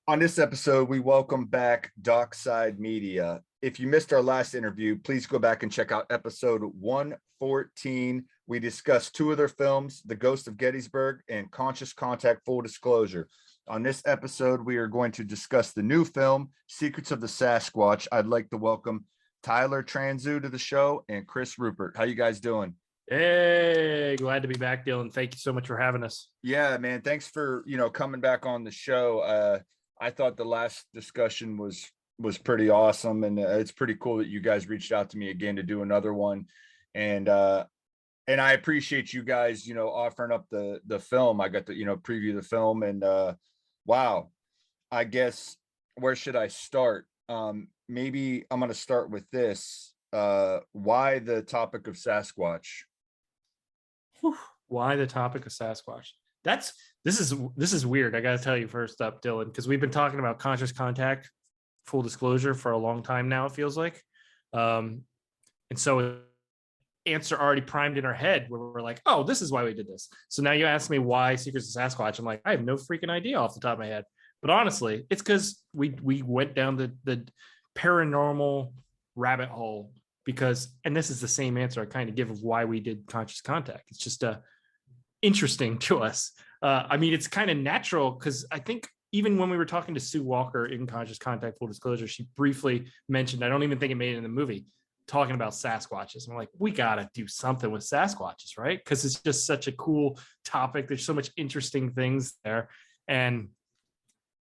On this episode, we welcome back Dockside Media. If you missed our last interview, please go back and check out episode 114. We discussed two of their films, The Ghost of Gettysburg and Conscious Contact Full Disclosure. On this episode, we are going to discuss the new film, Secrets of the Sasquatch. I'd like to welcome Tyler Transue to the show and Chris Ruppert. How you guys doing? Hey, glad to be back, Dylan. Thank you so much for having us. Yeah, man. Thanks for, coming back on the show. I thought the last discussion was pretty awesome, and it's pretty cool that you guys reached out to me again to do another one. And I appreciate you guys, offering up the film. I got to, preview the film, and wow. I guess where should I start? Maybe I'm going to start with this. Why the topic of Sasquatch? Why the topic of Sasquatch? This is weird. I got to tell you first up, Dylan, because we've been talking about conscious contact, full disclosure, for a long time now. It feels like, and so answer already primed in our head where we're like, oh, this is why we did this. So now you ask me why Secrets of Sasquatch. I'm like, I have no freaking idea off the top of my head. But honestly, it's because we went down the paranormal rabbit hole because, and this is the same answer I kind of give of why we did conscious contact. It's just interesting to us. I mean, it's kind of natural because I think even when we were talking to Sue Walker in Conscious Contact Full Disclosure, she briefly mentioned, I don't even think it made it in the movie, talking about Sasquatches. I'm like, we got to do something with Sasquatches, right? Because it's just such a cool topic. There's so much interesting things there. And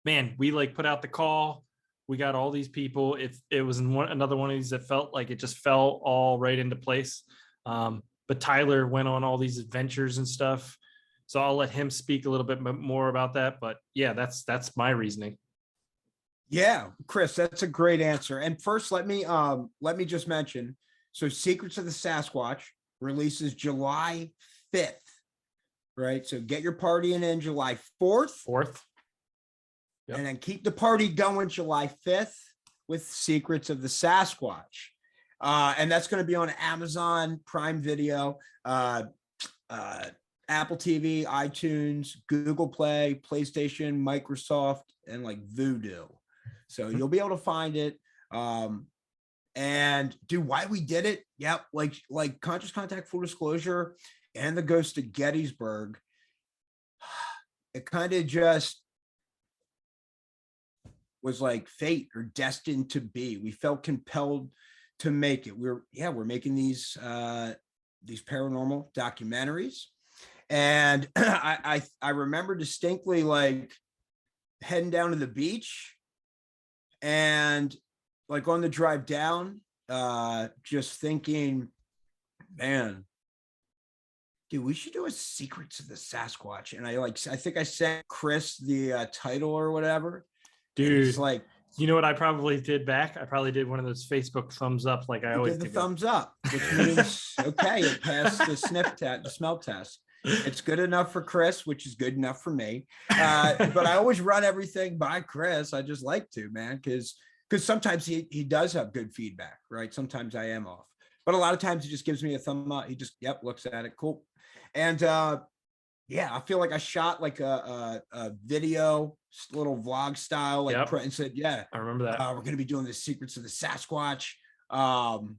man, we put out the call. We got all these people. It was another one of these that felt like it just fell all right into place. But Tyler went on all these adventures and stuff. So I'll let him speak a little bit more about that. But yeah, that's my reasoning. Yeah, Chris, that's a great answer. And first, let me just mention. So Secrets of the Sasquatch releases July 5th, right? So get your partying in July 4th. Yep. And then keep the party going July 5th with Secrets of the Sasquatch. And that's going to be on Amazon Prime Video, Apple TV, iTunes, Google Play, PlayStation, Microsoft, and Vudu. So you'll be able to find it. And why we did it. Yep. Like Conscious Contact Full Disclosure and The Ghost of Gettysburg. It kind of just was like fate or destined to be. We felt compelled to make it. We're making these paranormal documentaries. And I remember distinctly heading down to the beach and on the drive down, just thinking, man, dude, we should do a Secrets of the Sasquatch. And I think I sent Chris the title or whatever. Dude, it's you know what I probably did back? I probably did one of those Facebook thumbs up like I always did. The thumbs up, which means, okay, it passed the the smell test. It's good enough for Chris, which is good enough for me. But I always run everything by Chris. I just like to, man, because sometimes he does have good feedback, right? Sometimes I am off, but a lot of times he just gives me a thumb up. He just, looks at it. Cool. And I feel like I shot a video, little vlog style, and said, I remember that. We're going to be doing the Secrets of the Sasquatch, and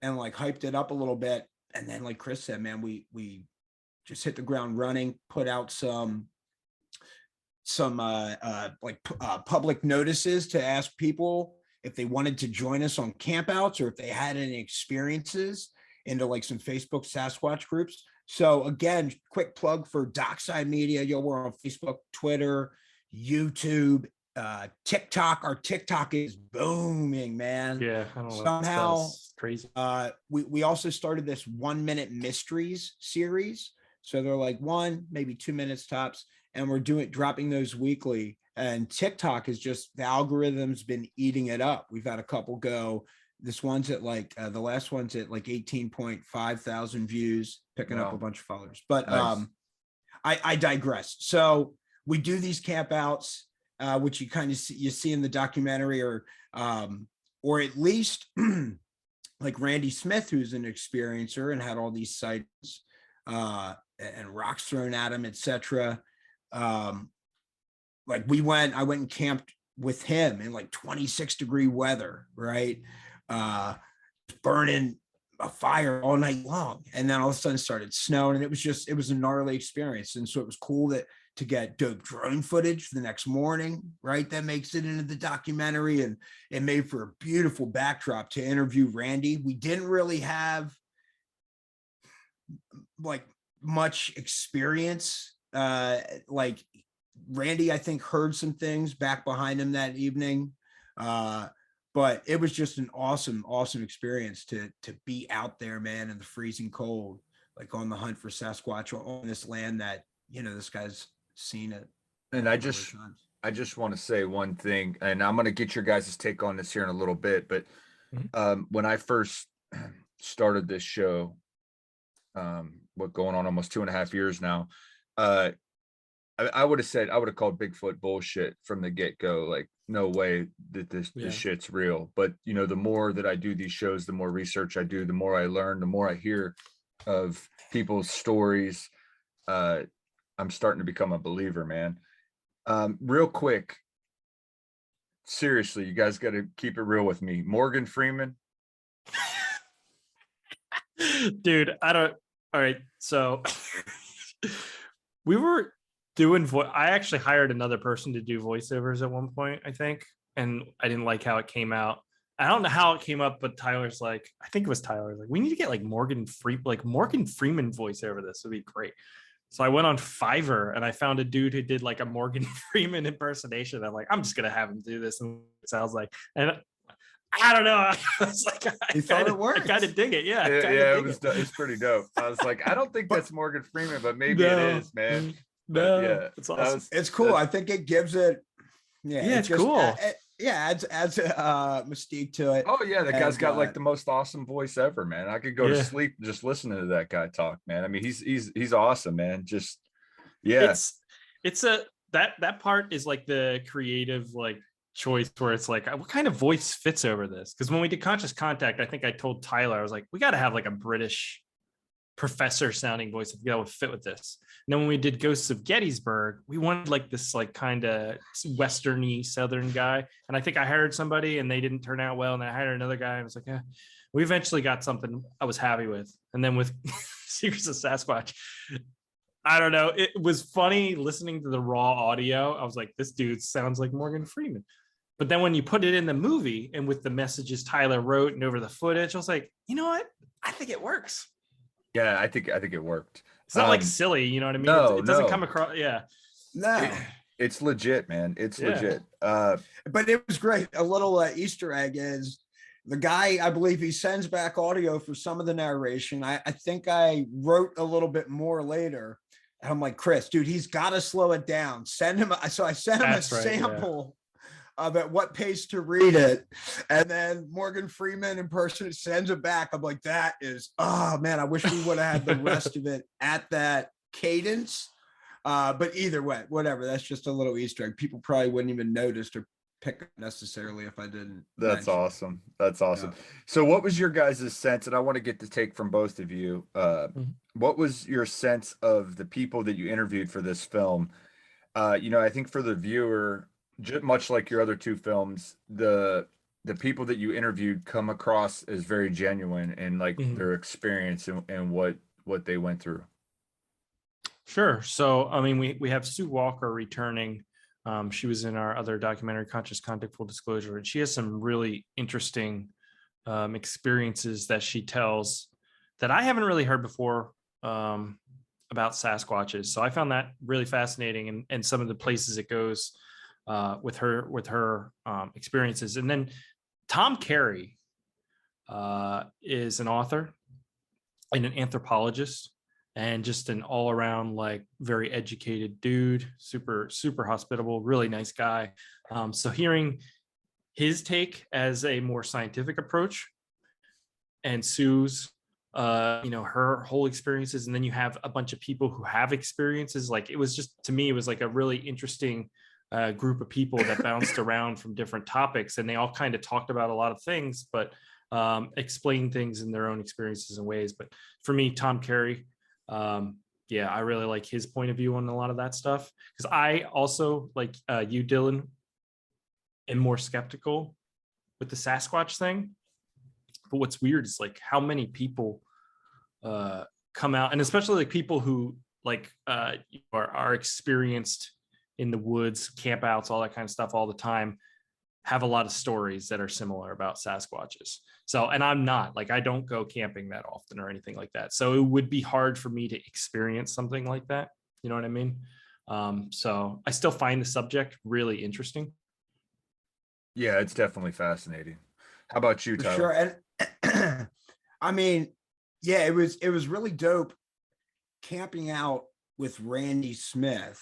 hyped it up a little bit. And then like Chris said, man, we just hit the ground running, put out some public notices to ask people if they wanted to join us on campouts or if they had any experiences into some Facebook Sasquatch groups. So again, quick plug for Dockside Media. We're on Facebook, Twitter, YouTube, TikTok. Our TikTok is booming, man. Yeah, I don't know. Somehow crazy. We also started this 1 minute mysteries series. So they're 1, maybe 2 minutes tops, and we're dropping those weekly. And TikTok is just, the algorithm's been eating it up. We've had a couple go. This one's at the last one's at 18.5 thousand views, picking up a bunch of followers. But nice. I digress. So we do these campouts, which you kind of see in the documentary, or at least Randy Smith, who's an experiencer and had all these sites and rocks thrown at him, etc. I went and camped with him in like 26-degree weather, right? Burning a fire all night long, and then all of a sudden started snowing, and it was a gnarly experience. And so it was cool to get dope drone footage the next morning, right? That makes it into the documentary, and it made for a beautiful backdrop to interview Randy. We didn't really have like much experience. Like Randy, I think, heard some things back behind him that evening. But it was just an awesome experience to be out there, man, in the freezing cold, like on the hunt for Sasquatch on this land that, this guy's seen it. And I just want to say one thing, and I'm going to get your guys' take on this here in a little bit, but when I first started this show, what going on almost 2.5 years now, I would have called Bigfoot bullshit from the get-go. Like, no way that this shit's real. But the more that I do these shows, the more research I do, the more I learn, the more I hear of people's stories. I'm starting to become a believer, man. Real quick, seriously, you guys got to keep it real with me. Morgan Freeman. Dude, all right. So we were doing I actually hired another person to do voiceovers at one point, I think, and I didn't like how it came out. I don't know how it came up, but Tyler's like, I think it was Tyler, like, we need to get like Morgan Freeman voiceover. This would be great. So I went on Fiverr and I found a dude who did like a Morgan Freeman impersonation. I'm like, I'm just gonna have him do this, and it sounds like, and I don't know. I was like, I kind of dig it. Yeah, it's pretty dope. I was like, I don't think that's Morgan Freeman, but maybe it is, man. No, yeah, it's awesome. It's cool. I think it gives it. Yeah, it's cool. Adds mystique to it. Oh yeah, the guy's got like the most awesome voice ever, man. I could go to sleep just listening to that guy talk, man. I mean, he's awesome, man. Just it's that part is like the creative like choice where it's like, what kind of voice fits over this? Because when we did Conscious Contact, I think I told Tyler, I was like, we got to have like a British professor sounding voice to be able to fit with this. And then when we did Ghosts of Gettysburg, we wanted like this like kind of westerny southern guy, and I think I hired somebody and they didn't turn out well, and then I hired another guy and I was like, we eventually got something I was happy with. And then with Secrets of Sasquatch, I don't know, it was funny listening to the raw audio. I was like, this dude sounds like Morgan Freeman. But then when you put it in the movie and with the messages Tyler wrote and over the footage, I was like, you know what, I think it works. Yeah, I think it worked. It's not like silly, you know what I mean? No, it doesn't come across. Yeah. No. It's legit, man. It's legit. But it was great. A little Easter egg is the guy, I believe he sends back audio for some of the narration. I think I wrote a little bit more later. And I'm like, Chris, dude, he's got to slow it down. Send him. So I sent him sample of at what pace to read it, and then Morgan Freeman in person sends it back. I'm like, that is, oh man, I wish we would have had the rest of it at that cadence. But either way, whatever, that's just a little Easter egg. People probably wouldn't even notice or pick up necessarily if I didn't. That's awesome. That's awesome. Yeah. So what was your guys' sense, and I want to get the take from both of you, what was your sense of the people that you interviewed for this film? I think for the viewer, much like your other two films, the people that you interviewed come across as very genuine and like their experience and what they went through. Sure. So, I mean, we have Sue Walker returning. She was in our other documentary, Conscious Contact, Full Disclosure, and she has some really interesting experiences that she tells that I haven't really heard before about Sasquatches. So I found that really fascinating, and some of the places it goes with her experiences. And then Tom Carey is an author and an anthropologist and just an all around like very educated dude, super hospitable, really nice guy. So hearing his take as a more scientific approach and Sue's her whole experiences, and then you have a bunch of people who have experiences, like it was just, to me, it was like a really interesting group of people that bounced around from different topics, and they all kind of talked about a lot of things, but explained things in their own experiences and ways. But for me, Tom Carey, I really like his point of view on a lot of that stuff, because I also, like you, Dylan, am more skeptical with the Sasquatch thing. But what's weird is like how many people come out, and especially like people who like are experienced in the woods, campouts, all that kind of stuff all the time, have a lot of stories that are similar about Sasquatches. So, and I'm not like, I don't go camping that often or anything like that. So it would be hard for me to experience something like that. You know what I mean? So I still find the subject really interesting. Yeah, it's definitely fascinating. How about you, For Tyler? sure. And I mean, yeah, it was really dope camping out with Randy Smith.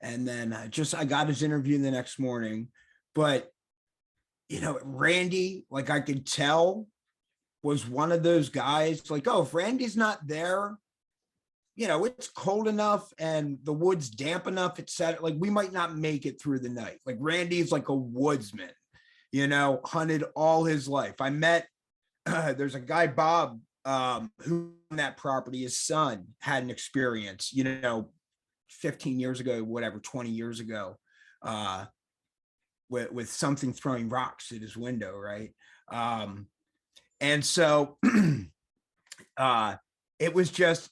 And then I got his interview the next morning. But Randy, like I could tell, was one of those guys like, oh, if Randy's not there, it's cold enough and the wood's damp enough, etc. Like we might not make it through the night. Like Randy's like a woodsman, hunted all his life. I met, there's a guy, Bob, who on that property, his son had an experience, 15 years ago, whatever, 20 years ago, with something throwing rocks at his window, right? And so it was just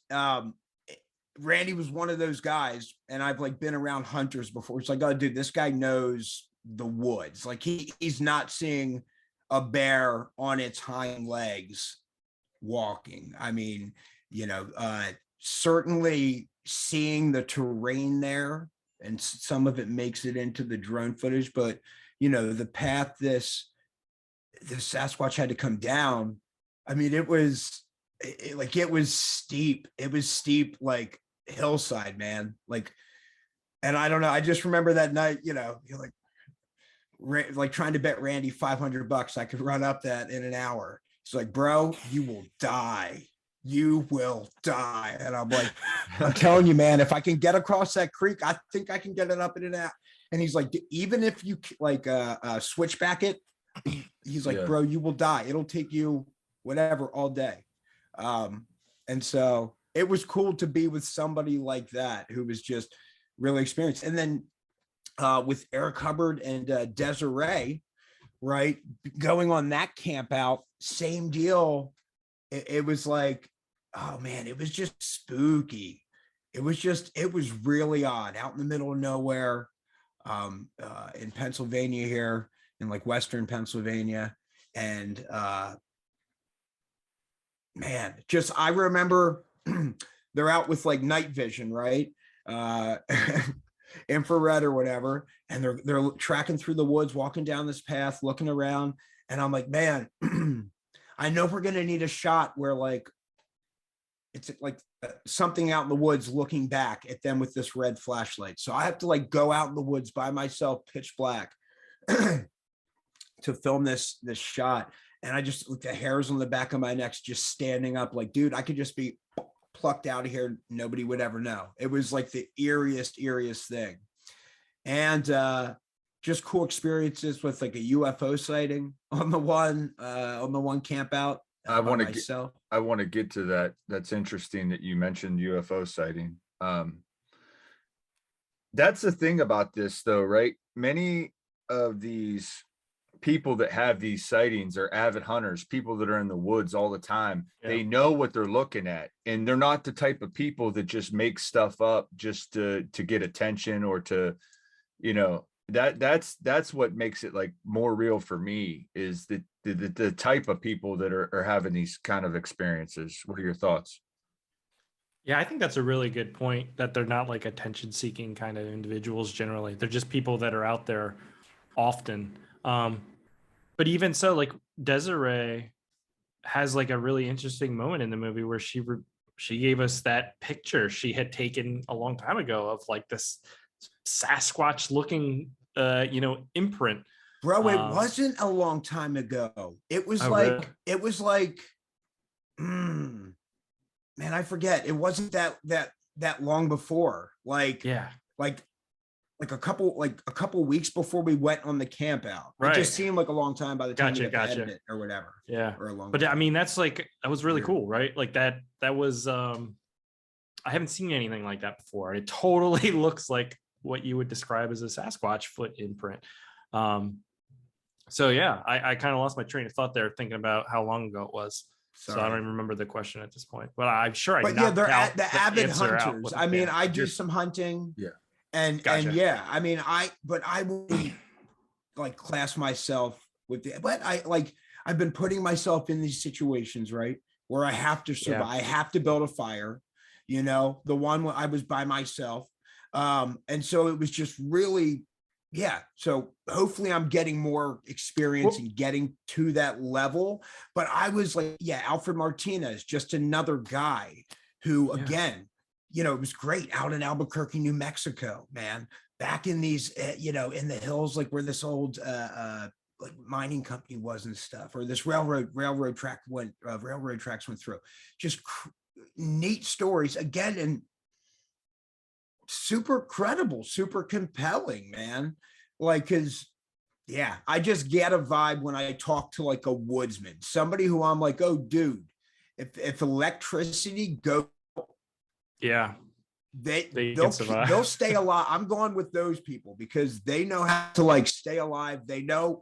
Randy was one of those guys, and I've like been around hunters before. It's like, oh, dude, this guy knows the woods. Like he's not seeing a bear on its hind legs walking. I mean, certainly seeing the terrain there, and some of it makes it into the drone footage, but the path this Sasquatch had to come down. I mean, it was steep. It was steep, like hillside, man. Like, and I don't know. I just remember that night, you're like trying to bet Randy $500 I could run up that in an hour. It's like, bro, you will die. You will die. And I'm like, I'm telling you, man, if I can get across that creek, I think I can get it up in an hour. And he's like, even if you like switchback it, he's like, bro, you will die. It'll take you whatever all day. And so it was cool to be with somebody like that who was just really experienced. And then with Eric Hubbard and Desiree, right, going on that camp out, same deal. It was like, oh man, it was just spooky. It was really odd, out in the middle of nowhere, in Pennsylvania here, in like Western Pennsylvania. And man, just, I remember they're out with like night vision, right? Infrared or whatever. And they're tracking through the woods, walking down this path, looking around. And I'm like, man, I know we're going to need a shot where like, it's like something out in the woods looking back at them with this red flashlight. So I have to like go out in the woods by myself, pitch black, to film this shot. And I just, the hairs on the back of my neck just standing up, like, dude, I could just be plucked out of here. Nobody would ever know. It was like the eeriest thing. And just cool experiences with like a UFO sighting on the one camp out. I want to get to that. That's interesting that you mentioned UFO sighting. That's the thing about this though, right? Many of these people that have these sightings are avid hunters, people that are in the woods all the time. Yeah. They know what they're looking at, and they're not the type of people that just make stuff up just to get attention or to, that's what makes it like more real for me, is the type of people that are having these kind of experiences. What are your thoughts? Yeah, I think that's a really good point, that they're not like attention seeking kind of individuals generally. They're just people that are out there often. But even so, like Desiree has like a really interesting moment in the movie where she gave us that picture she had taken a long time ago of like this Sasquatch looking imprint. Bro, it wasn't a long time ago. It was really? It was like, man, I forget. It wasn't that long before. Like, yeah, like a couple weeks before we went on the camp out. Right. It just seemed like a long time by the time we edited it or whatever. Yeah. Or a long but time. I mean, that was really cool, right? Like that was I haven't seen anything like that before. It totally looks like what you would describe as a Sasquatch foot imprint. So yeah, I kind of lost my train of thought there thinking about how long ago it was. So I don't Sorry. even remember the question at this point, but I'm sure I But yeah, knocked they're out the avid answer out hunters. with, I mean, yeah. I do Just- some hunting. Yeah. And Gotcha. yeah, I mean, I wouldn't like class myself with the, but I've been putting myself in these situations, right? Where I have to survive. Yeah. I have to build a fire, you know, the one where I was by myself. And so it was just really, yeah. So hopefully I'm getting more experience and getting to that level. But I was like, yeah, Alfred Martinez, just another guy who, again, you know, it was great out in Albuquerque, New Mexico, man. Back in these, you know, in the hills, like where this old like mining company was and stuff, or this railroad tracks went through. Just neat stories again, and super credible, super compelling, man. Like, cause yeah, I just get a vibe when I talk to like a woodsman, somebody who I'm like, oh, dude, if electricity goes, Yeah, they'll stay alive. I'm going with those people because they know how to like stay alive. They know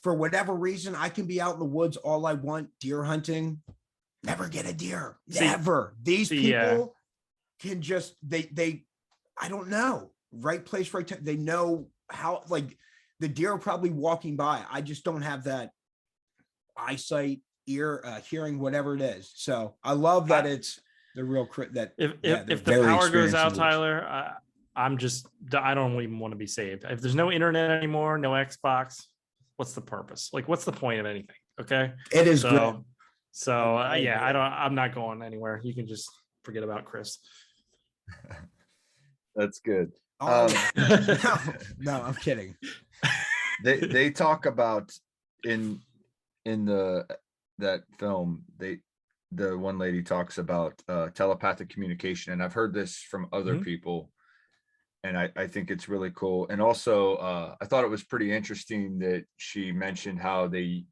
for whatever reason I can be out in the woods all I want, deer hunting, never get a deer. Never. These people can just they I don't know. Right place, right time. They know how, like the deer are probably walking by. I just don't have that eyesight, ear, hearing, whatever it is. So I love that it's the real that if the power goes out, Tyler, I don't even want to be saved. If there's no internet anymore, no Xbox, what's the purpose? Like, what's the point of anything? Okay, it is so I'm not going anywhere. You can just forget about Chris. That's good. No, I'm kidding. They talk about in that film, the one lady talks about telepathic communication, and I've heard this from other people, and I think it's really cool. And also I thought it was pretty interesting that she mentioned how they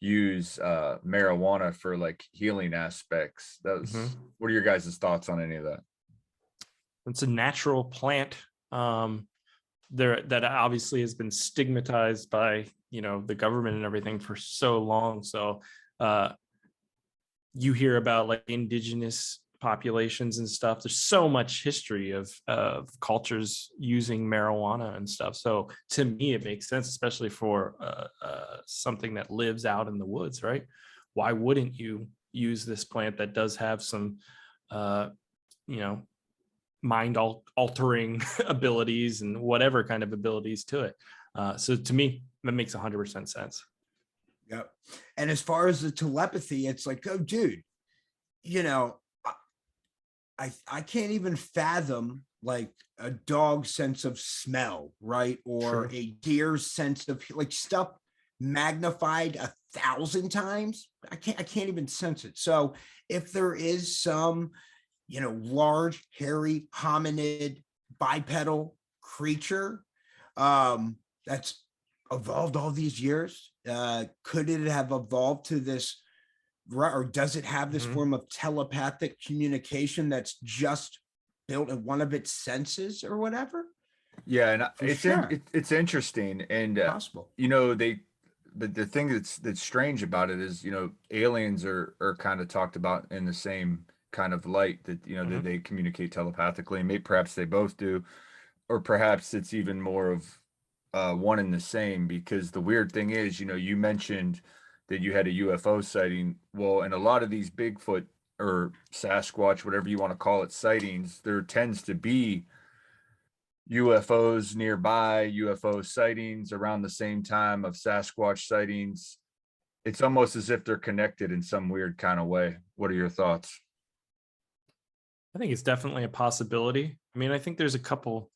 use marijuana for like healing aspects. What are your guys' thoughts on any of that? It's a natural plant that obviously has been stigmatized by, you know, the government and everything for so long. So you hear about like indigenous populations and stuff. There's so much history of cultures using marijuana and stuff. So to me, it makes sense, especially for something that lives out in the woods, right? Why wouldn't you use this plant that does have some, you know, mind altering abilities and whatever kind of abilities to it. So to me, that makes 100% sense. Yep. And as far as the telepathy, it's like, oh, dude, you know, I can't even fathom like a dog's sense of smell, right? Or a deer's sense of like stuff magnified 1,000 times. I can't even sense it. So if there is some, you know, large, hairy, hominid, bipedal creature that's evolved all these years, could it have evolved to this, or does it have this form of telepathic communication that's just built in one of its senses or whatever? Yeah, and sure. it's interesting, and Possible. you know, the thing that's strange about it is, you know, aliens are kind of talked about in the same kind of light, that, you know, that they communicate telepathically, and maybe perhaps they both do, or perhaps it's even more of one and the same. Because the weird thing is, you know, you mentioned that you had a UFO sighting. Well, and a lot of these Bigfoot or Sasquatch, whatever you want to call it, sightings, there tends to be UFOs nearby, UFO sightings around the same time of Sasquatch sightings. It's almost as if they're connected in some weird kind of way. What are your thoughts? I think it's definitely a possibility. I mean, I think there's a couple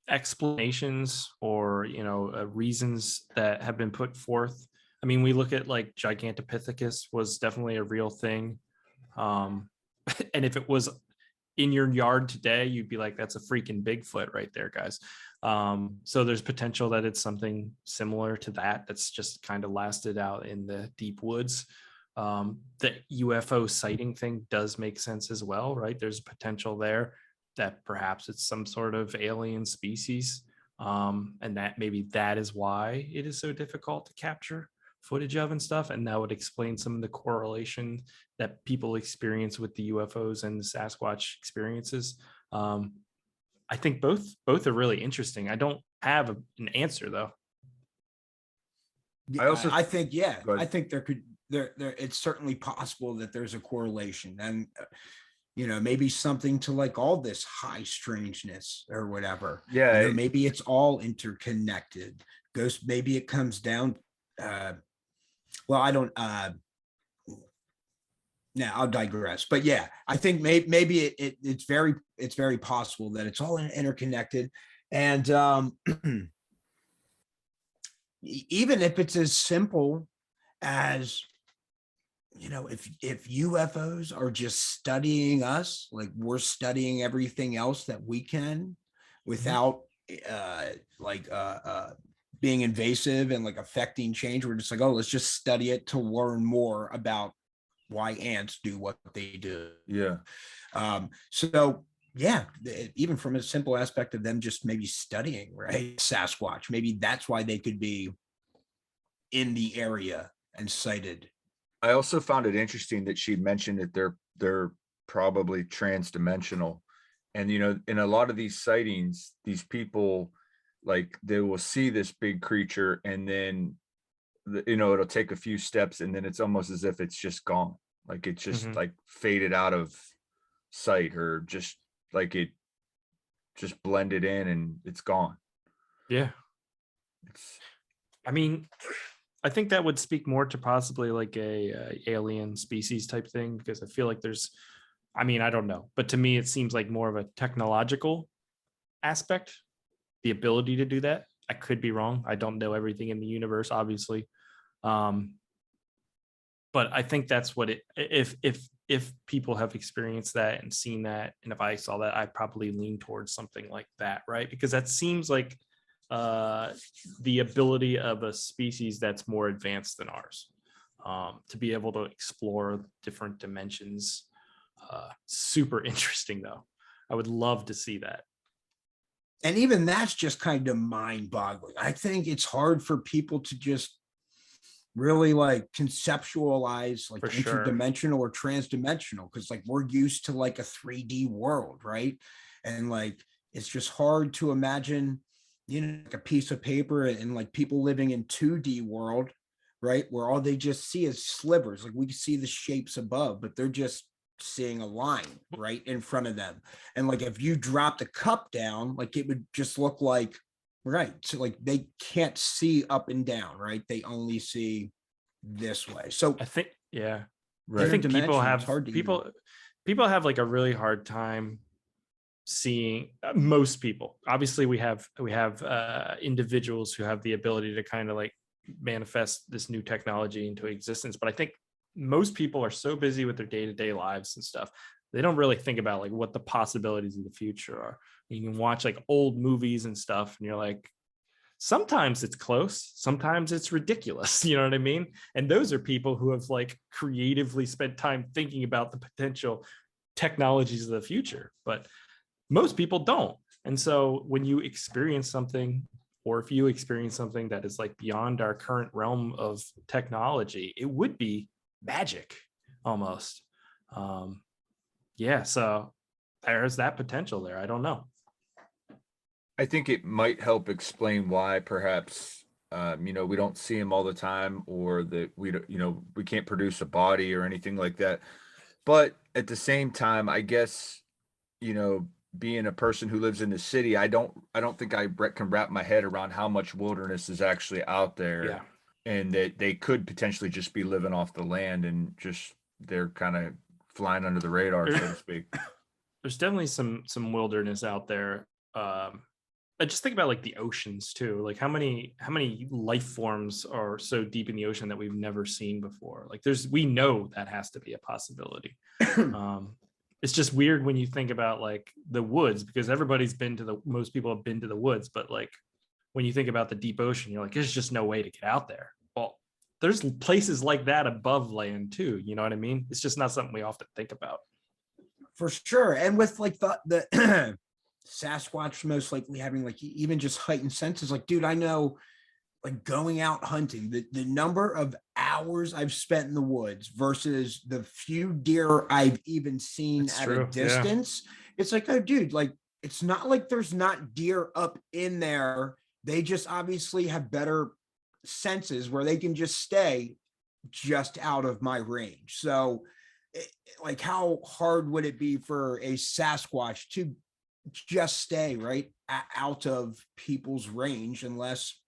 explanations or, you know, reasons that have been put forth. I mean, we look at like Gigantopithecus was definitely a real thing. And if it was in your yard today, you'd be like, that's a freaking Bigfoot right there, guys. So there's potential that it's something similar to that, that's just kind of lasted out in the deep woods. The UFO sighting thing does make sense as well, right? There's potential there that perhaps it's some sort of alien species And that maybe that is why it is so difficult to capture footage of and stuff. And that would explain some of the correlation that people experience with the UFOs and the Sasquatch experiences. I think both are really interesting. I don't have an answer though. I also I think, yeah, Go ahead. I think there it's certainly possible that there's a correlation, and maybe something to like all this high strangeness or whatever. Yeah, Maybe it's all interconnected. Maybe it comes down. Well, I don't. Now I'll digress, but yeah, I think maybe it's very possible that it's all interconnected, and even if it's as simple as if UFOs are just studying us, like we're studying everything else that we can without being invasive and like affecting change. We're just like, oh, let's just study it to learn more about why ants do what they do. yeah. So yeah, even from a simple aspect of them just maybe studying, right, Sasquatch, maybe that's why they could be in the area and sighted. I also found it interesting that she mentioned that they're probably trans-dimensional. And in a lot of these sightings, these people, like, they will see this big creature and then it'll take a few steps and then it's almost as if it's just gone. Like it's just like faded out of sight, or just like it just blended in and it's gone. Yeah. It's I mean, I think that would speak more to possibly like a alien species type thing, because I feel like I don't know, but to me, it seems like more of a technological aspect, the ability to do that. I could be wrong. I don't know everything in the universe, obviously. But I think that's what if people have experienced that and seen that, and if I saw that, I'd probably lean towards something like that, right? Because that seems like the ability of a species that's more advanced than ours, to be able to explore different dimensions. Super interesting, though. I would love to see that. And even that's just kind of mind-boggling. I think it's hard for people to just really like conceptualize like interdimensional or transdimensional, because like we're used to like a 3D world, right? And like it's just hard to imagine like a piece of paper and like people living in 2D world, right, where all they just see is slivers. Like we can see the shapes above, but they're just seeing a line right in front of them. And like if you drop the cup down, like it would just look like, right, so like they can't see up and down, right? They only see this way. So I think, yeah, right. I think people have people have like a really hard time seeing, most people. Obviously we have individuals who have the ability to kind of like manifest this new technology into existence, but I think most people are so busy with their day-to-day lives and stuff, they don't really think about like what the possibilities of the future are. You can watch like old movies and stuff and you're like, sometimes it's close, sometimes it's ridiculous, you know what I mean? And those are people who have like creatively spent time thinking about the potential technologies of the future, but most people don't. And so when you experience something, or if you experience something that is like beyond our current realm of technology, it would be magic almost. Yeah, so there's that potential there. I don't know. I think it might help explain why perhaps we don't see them all the time, or that we can't produce a body or anything like that. But at the same time, I guess, being a person who lives in the city, I don't think I can wrap my head around how much wilderness is actually out there. Yeah. And that they could potentially just be living off the land and just they're kind of flying under the radar, so to speak. There's definitely some wilderness out there. I just think about like the oceans too. Like how many life forms are so deep in the ocean that we've never seen before? Like we know that has to be a possibility. It's just weird when you think about like the woods, because most people have been to the woods, but like when you think about the deep ocean, you're like, there's just no way to get out there. Well, there's places like that above land too. You know what I mean? It's just not something we often think about. For sure. And with like the Sasquatch most likely having like even just heightened senses. Like, dude, I know like going out hunting, the number of hours I've spent in the woods versus the few deer I've even seen It's at a true. Yeah. distance. It's like, oh, dude, like it's not like there's not deer up in there. They just obviously have better senses where they can just stay just out of my range. So, like, how hard would it be for a Sasquatch to just stay right out of people's range unless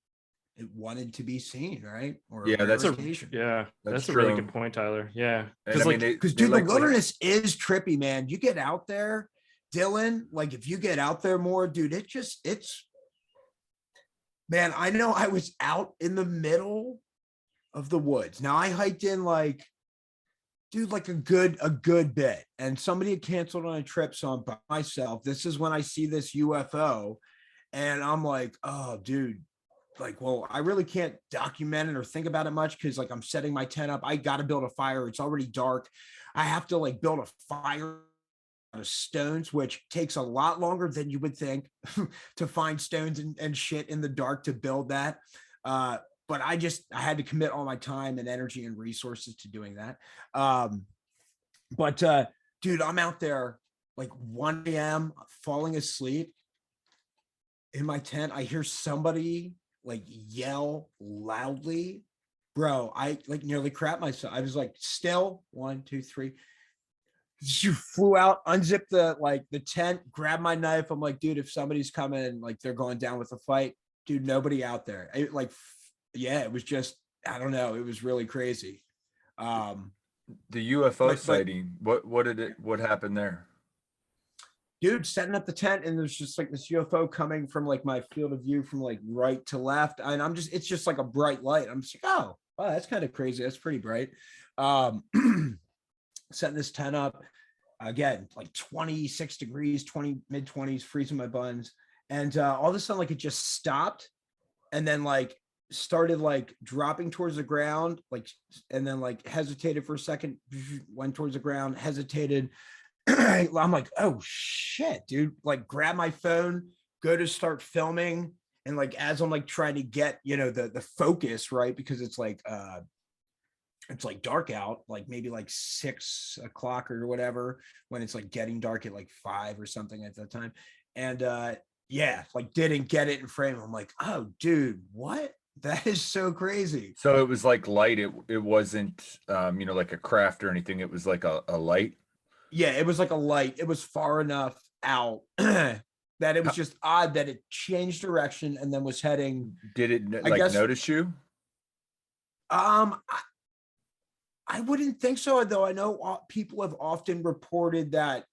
it wanted to be seen, right? Or a Yeah, rare That's a occasion. yeah. That's That's a really true. good point, Tyler. Yeah, And because I mean, like Because they dude, the like wilderness is trippy, man. You get out there, Dylan, like if you get out there more, dude, it's man, I know I was out in the middle of the woods. Now I hiked in like, dude, like a good bit. And somebody had canceled on a trip, so I'm by myself. This is when I see this UFO, and I'm like, oh, dude, like, well, I really can't document it or think about it much because like I'm setting my tent up. I got to build a fire. It's already dark. I have to like build a fire out of stones, which takes a lot longer than you would think to find stones and shit in the dark to build that. But I had to commit all my time and energy and resources to doing that. But dude, I'm out there like 1 a.m. falling asleep in my tent. I hear somebody like yell loudly. Bro, I like nearly crap myself. I was like, still 1, 2, 3. You flew out, unzipped the tent, grabbed my knife. I'm like, dude, if somebody's coming, like they're going down with a fight, dude, nobody out there. Yeah, it was just, I don't know. It was really crazy. the UFO But sighting. What happened there? dude, setting up the tent, and there's just like this UFO coming from like my field of view from like right to left. And it's just like a bright light. I'm just like, oh, wow, that's kind of crazy. That's pretty bright. Setting this tent up again, like 26 degrees, mid 20s, freezing my buns. And all of a sudden, like it just stopped and then like started like dropping towards the ground, like, and then like hesitated for a second, went towards the ground, hesitated. I'm like, oh shit, dude, like grab my phone, go to start filming. And like, as I'm like trying to get, the focus, right. Because it's like dark out, like maybe like 6 o'clock or whatever, when it's like getting dark at like 5 or something at that time. And yeah, like didn't get it in frame. I'm like, oh dude, what? That is so crazy. So it was like light. It wasn't like a craft or anything. It was like a light. Yeah, it was like a light. It was far enough out that it was just odd that it changed direction and then was heading. Did it I like guess notice you? I wouldn't think so, though. I know people have often reported that,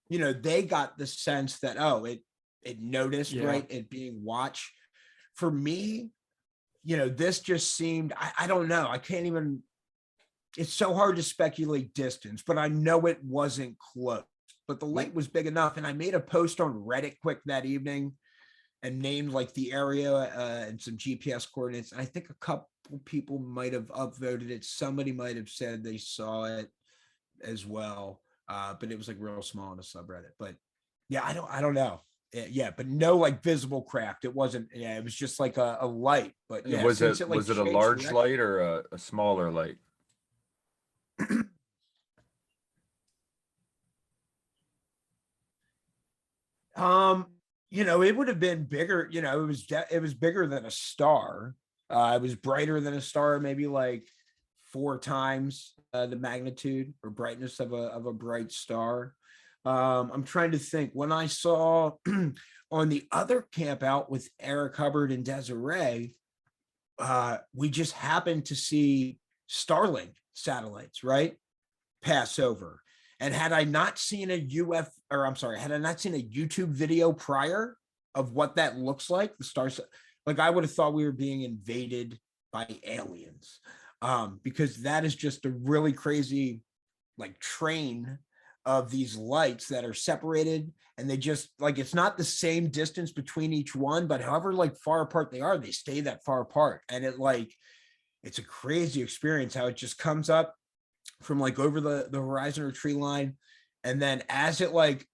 they got the sense that, oh, it noticed, right, it being watched. For me, this just seemed, I don't know. I can't even, it's so hard to speculate distance, but I know it wasn't close. But the light was big enough. And I made a post on Reddit quick that evening and named like the area and some GPS coordinates. And I think a couple people might have upvoted it. Somebody might have said they saw it as well. But it was like real small in a subreddit. But yeah, I don't know. Yeah, but no like visible craft. It wasn't. Yeah, it was just like a light. But yeah, Was since it like was it a changed large direction- light or a smaller light? It would have been bigger. It was bigger than a star. It was brighter than a star, maybe like 4 times the magnitude or brightness of a bright star. I'm trying to think when I saw on the other camp out with Eric Hubbard and Desiree, we just happened to see Starlink satellites, right? Pass over. And had I not seen had I not seen a YouTube video prior of what that looks like, the stars, like I would have thought we were being invaded by aliens. Because that is just a really crazy like train of these lights that are separated, and they just like, it's not the same distance between each one, but however like far apart they are, they stay that far apart. And it's a crazy experience how it just comes up from like over the horizon or tree line And then as it like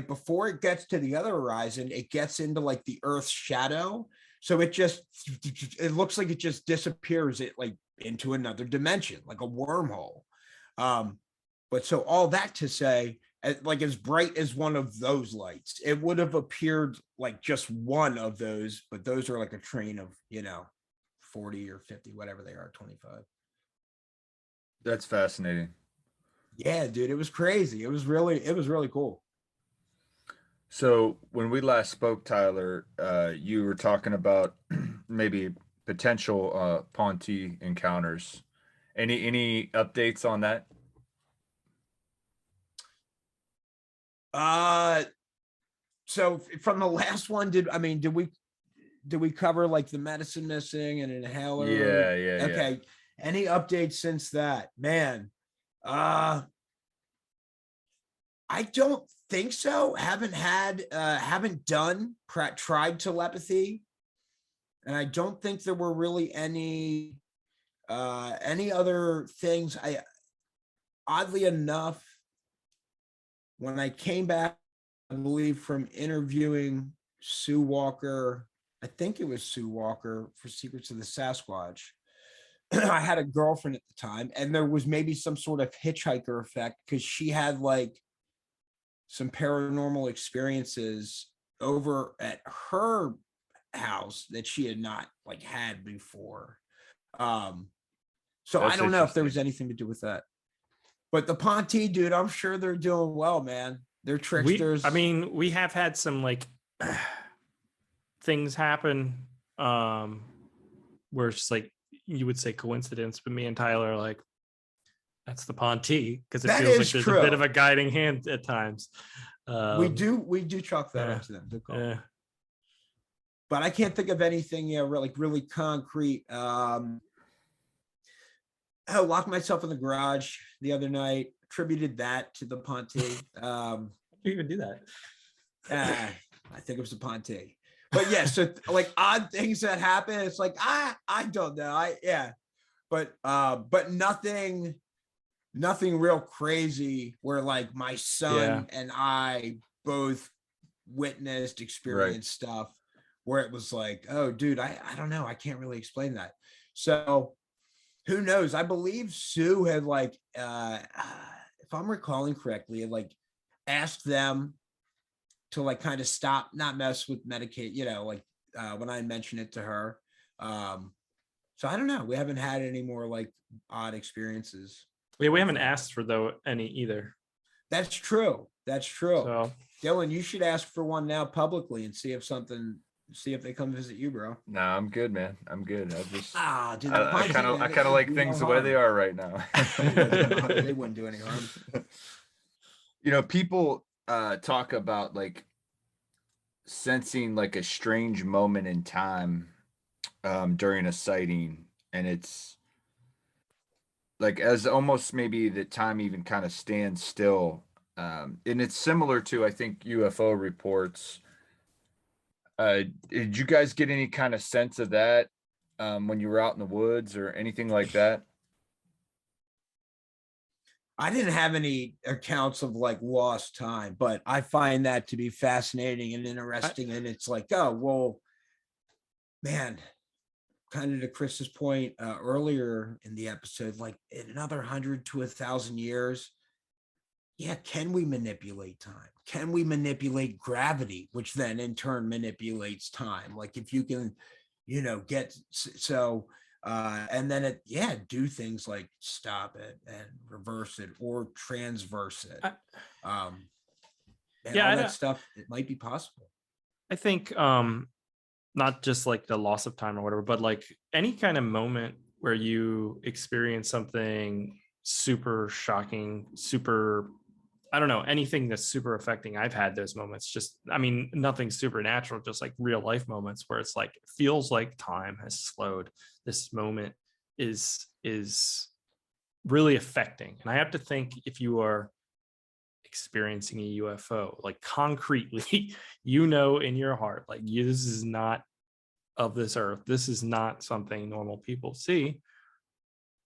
before it gets to the other horizon, it gets into like the Earth's shadow. So it looks like it just disappears it like into another dimension, like a wormhole. But so all that to say, like as bright as one of those lights, it would have appeared like just one of those, but those are like a train of, 40 or 50, whatever they are, 25. That's fascinating. Yeah, dude, it was crazy. It was really cool. So when we last spoke, Tyler, you were talking about maybe potential Ponte encounters. Any updates on that? So from the last one, did we cover like the medicine missing and an inhaler? Yeah. Okay. Any updates since that? Man, I don't think so. Haven't done tried telepathy, and I don't think there were really any other things. Oddly enough, when I came back, I believe from interviewing Sue Walker, I think it was Sue Walker for Secrets of the Sasquatch. I had a girlfriend at the time, and there was maybe some sort of hitchhiker effect because she had like some paranormal experiences over at her house that she had not like had before. So I That's don't know if there was interesting. anything to do with that. But the Ponte, dude, I'm sure they're doing well, man. They're tricksters. We have had some like things happen where it's like you would say coincidence, but me and Tyler are like, that's the Ponte, because it That feels like is there's true. a bit of a guiding hand at times. We do chalk that up to them. Good call. But I can't think of anything, really concrete. I locked myself in the garage the other night, attributed that to the Ponte. You even do that? I think it was the Ponte. But yeah, so like odd things that happen. It's like I don't know. But nothing real crazy where like my son and I both witnessed, experienced stuff where it was like, oh dude, I don't know. I can't really explain that. So who knows? I believe Sue had like, if I'm recalling correctly, had like asked them to like kind of stop, not mess with Medicaid, when I mentioned it to her. So I don't know. We haven't had any more like odd experiences. Yeah, we haven't asked for any either. That's true. So Dylan, you should ask for one now publicly and see if they come visit you, bro. Nah, I'm good, man. I'm good. Dude, I kind of like things the way they are right now. They wouldn't do any harm. People talk about like sensing like a strange moment in time during a sighting, and it's like as almost maybe the time even kind of stands still. And it's similar to, I think, UFO reports. Did you guys get any kind of sense of that when you were out in the woods or anything like that? I didn't have any accounts of like lost time, but I find that to be fascinating and interesting. And it's like, oh, well, man, kind of to Chris's point earlier in the episode, like in another 100 to 1,000 years, can we manipulate time? Can we manipulate gravity, which then in turn manipulates time? Like if you can, get so and then do things like stop it and reverse it or transverse it. All that stuff, it might be possible. I think not just like the loss of time or whatever, but like any kind of moment where you experience something super shocking, super, I don't know, anything that's super affecting. I've had those moments, just, nothing supernatural, just like real life moments where it's like, it feels like time has slowed. This moment is really affecting. And I have to think, if you are experiencing a UFO, like concretely, in your heart, like this is not of this earth. This is not something normal people see.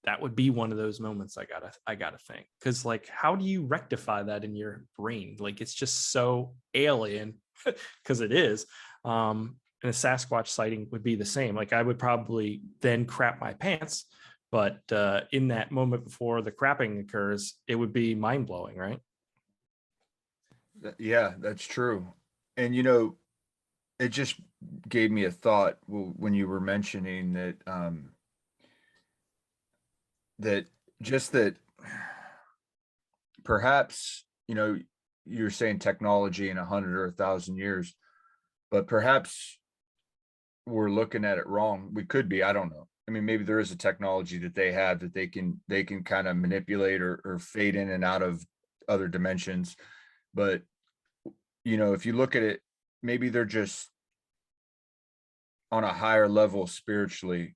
that would be one of those moments I gotta think. Because like, how do you rectify that in your brain? Like, it's just so alien, because it is. And a Sasquatch sighting would be the same. Like, I would probably then crap my pants, but in that moment before the crapping occurs, it would be mind-blowing, right? Yeah, that's true. And it just gave me a thought when you were mentioning that that just that perhaps, you're saying technology in 100 or 1,000 years, but perhaps we're looking at it wrong. We could be, I don't know. I mean, maybe there is a technology that they have that they can kind of manipulate or fade in and out of other dimensions. But if you look at it, maybe they're just on a higher level spiritually,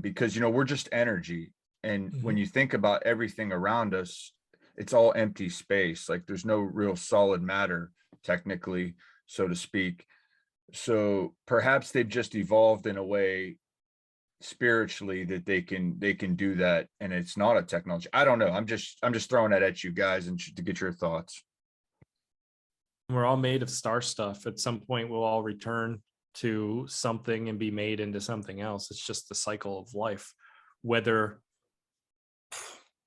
because we're just energy. And when you think about everything around us, it's all empty space. Like, there's no real solid matter, technically, so to speak. So perhaps they've just evolved in a way spiritually that they can do that, and it's not a technology. I don't know. I'm just throwing that at you guys and to get your thoughts. We're all made of star stuff. At some point, we'll all return to something and be made into something else. It's just the cycle of life. Whether,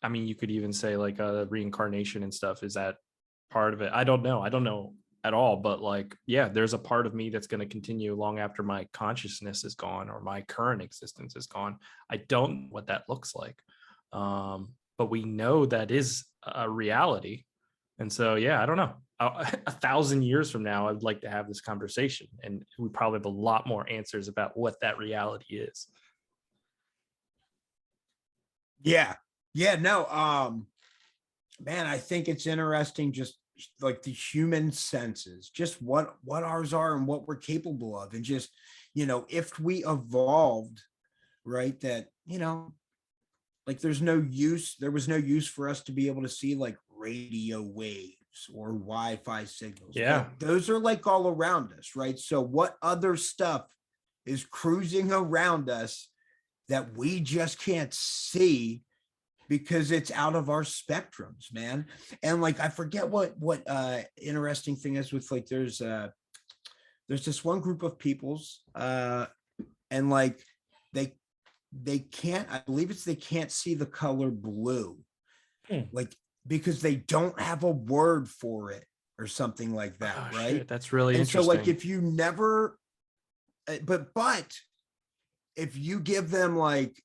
I mean, you could even say like reincarnation and stuff. Is that part of it? I don't know. I don't know at all. But like, yeah, there's a part of me that's going to continue long after my consciousness is gone or my current existence is gone. I don't know what that looks like. But we know that is a reality. And so, yeah, I don't know. 1,000 years from now, I'd like to have this conversation, and we probably have a lot more answers about what that reality is. Yeah. No, man, I think it's interesting, just like the human senses, just what ours are and what we're capable of. And just, if we evolved, right, that, like there was no use for us to be able to see like radio waves or Wi-Fi signals. Yeah. But those are like all around us, right? So what other stuff is cruising around us that we just can't see because it's out of our spectrums, man? And like, I forget what interesting thing is with like, there's this one group of peoples, and like they can't, I believe they can't see the color blue, like, because they don't have a word for it or something like that. Oh, right. Shit, that's really and interesting. So like, if you never, but if you give them like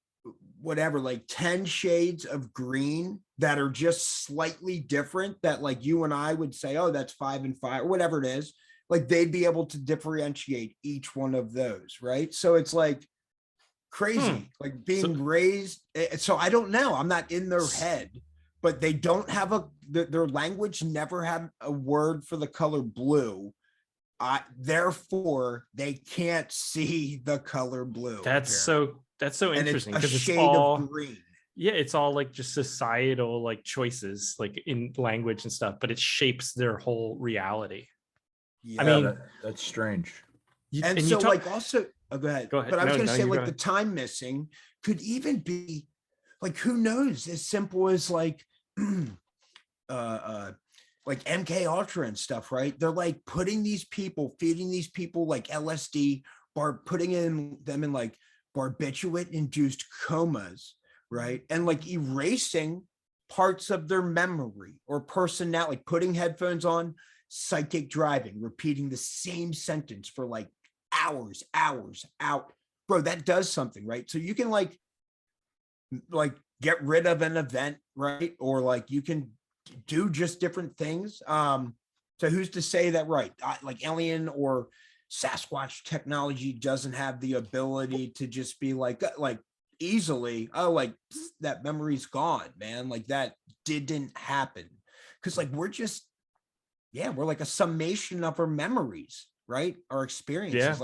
whatever, like 10 shades of green that are just slightly different, that like you and I would say, oh, that's 5 and 5 or whatever it is, like they'd be able to differentiate each one of those. Right. So it's like crazy, like being raised. So I don't know. I'm not in their head, but they don't have their language never had a word for the color blue. Therefore, they can't see the color blue. That's apparently. so interesting, because it's shade all of green. Yeah, it's all like just societal like choices, like in language and stuff, but it shapes their whole reality. Yeah, I mean, that's strange. And so like also, oh, go ahead. Go ahead. But I was going to say you like go the ahead. time missing could even be like, who knows, as simple as like like MK Ultra and stuff, right? They're like feeding these people like LSD, putting them in like barbiturate induced comas, right? And like erasing parts of their memory or personality, putting headphones on, psychic driving, repeating the same sentence for like hours out. Bro, that does something, right? So you can like get rid of an event, right? Or like you can do just different things. So who's to say that, right? Like alien or Sasquatch technology doesn't have the ability to just be like easily, oh, like that memory's gone, man. Like that didn't happen. Cause like we're like a summation of our memories, right? Our experiences.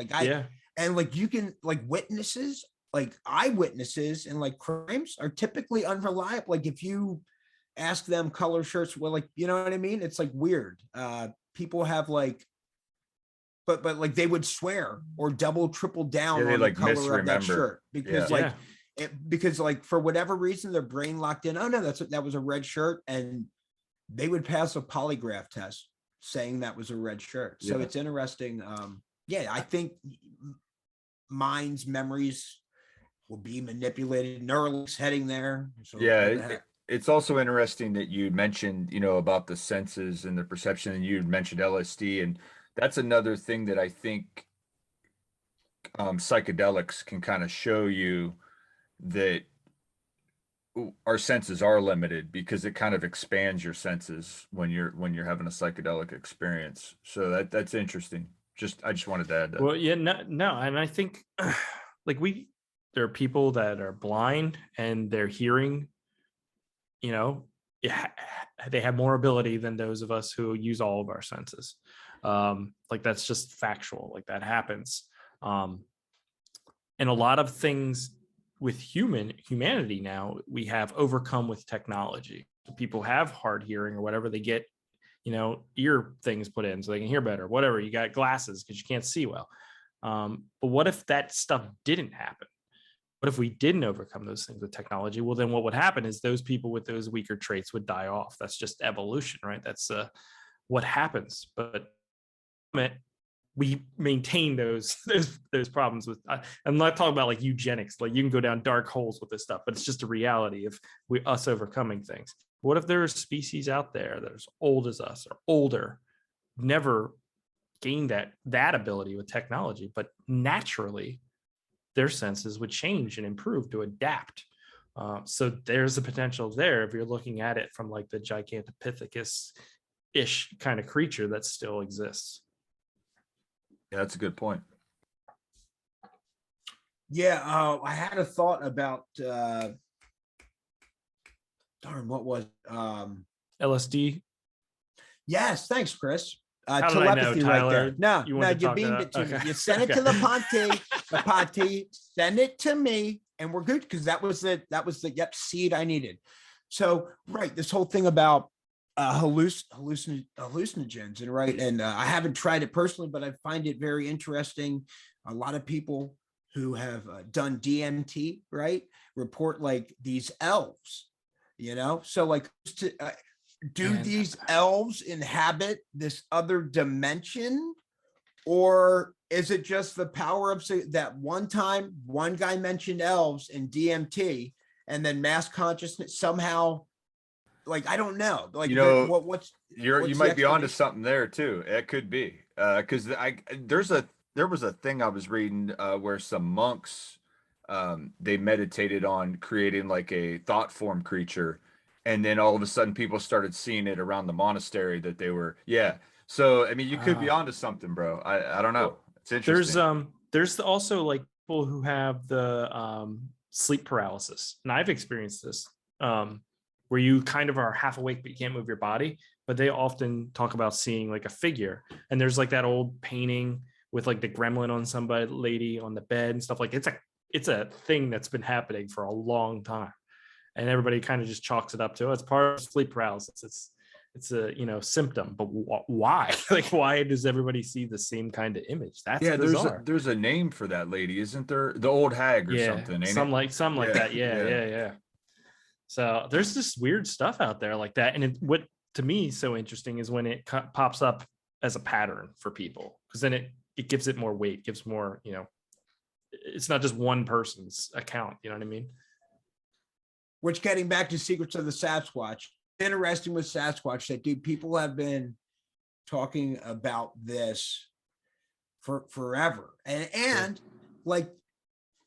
And like you can like witnesses, like eyewitnesses and like crimes are typically unreliable. Like if you ask them color shirts, well, like, you know what I mean? It's like weird. People have like, but like they would swear or double, triple down on they the like color of that misremember. shirt because like because like for whatever reason their brain locked in. Oh no, that was a red shirt, and they would pass a polygraph test saying that was a red shirt. So Yeah. it's interesting. Yeah, I think minds, memories will be manipulated. Neuralink's heading there. So Yeah, what the heck? it's also interesting that you mentioned, about the senses and the perception, and you mentioned LSD, and that's another thing that I think psychedelics can kind of show you that our senses are limited because it kind of expands your senses when you're having a psychedelic experience. So that's interesting. I just wanted to add that. Well, yeah, no, and I think like there are people that are blind and their hearing, yeah, they have more ability than those of us who use all of our senses. Like that's just factual. Like that happens. And a lot of things with humanity now we have overcome with technology. People have hard hearing or whatever, they get ear things put in so they can hear better, whatever. You got glasses because you can't see well. But what if that stuff didn't happen? What if we didn't overcome those things with technology? Well, then what would happen is those people with those weaker traits would die off. That's just evolution, right? That's what happens. But we maintain those problems with. I'm not talking about like eugenics. Like you can go down dark holes with this stuff, but it's just a reality of us overcoming things. What if there are species out there that are as old as us or older, never gained that ability with technology, but naturally their senses would change and improve to adapt. So there's the potential there if you're looking at it from like the Gigantopithecus-ish kind of creature that still exists. Yeah, that's a good point. Yeah, I had a thought about what was LSD. Yes, thanks, Chris. How did I know, Telepathy right there. Tyler? No, You no, wanted to you talk beamed about- it to me. okay. You sent it to the Ponte, send it to me, and we're good because that was the seed I needed. So right, this whole thing about hallucinogens, and right, and I haven't tried it personally, but I find it very interesting. A lot of people who have done DMT, right, report like these elves, so like do these elves inhabit this other dimension, or is it just the power of that one time one guy mentioned elves in DMT and then mass consciousness somehow, like I don't know, like what's you might be onto something there too. It could be because there was a thing I was reading where some monks they meditated on creating like a thought form creature, and then all of a sudden people started seeing it around the monastery that they were so I mean you could be onto something, bro. I don't know. It's interesting. There's also like people who have the sleep paralysis, and I've experienced this, where you kind of are half awake but you can't move your body, but they often talk about seeing like a figure, and there's like that old painting with like the gremlin on somebody lady on the bed and stuff. Like it's a thing that's been happening for a long time, and everybody kind of just chalks it up to it's part of sleep paralysis. It's a symptom, but why? Like why does everybody see the same kind of image? That's bizarre. There's a name for that lady, isn't there? The old hag or something, ain't something it? like that. Yeah. So there's this weird stuff out there like that, and what to me is so interesting is when it pops up as a pattern for people, because then it gives it more weight, gives more, it's not just one person's account. You know what I mean? Which, getting back to Secrets of the Sasquatch, interesting with Sasquatch that people have been talking about this for forever, and like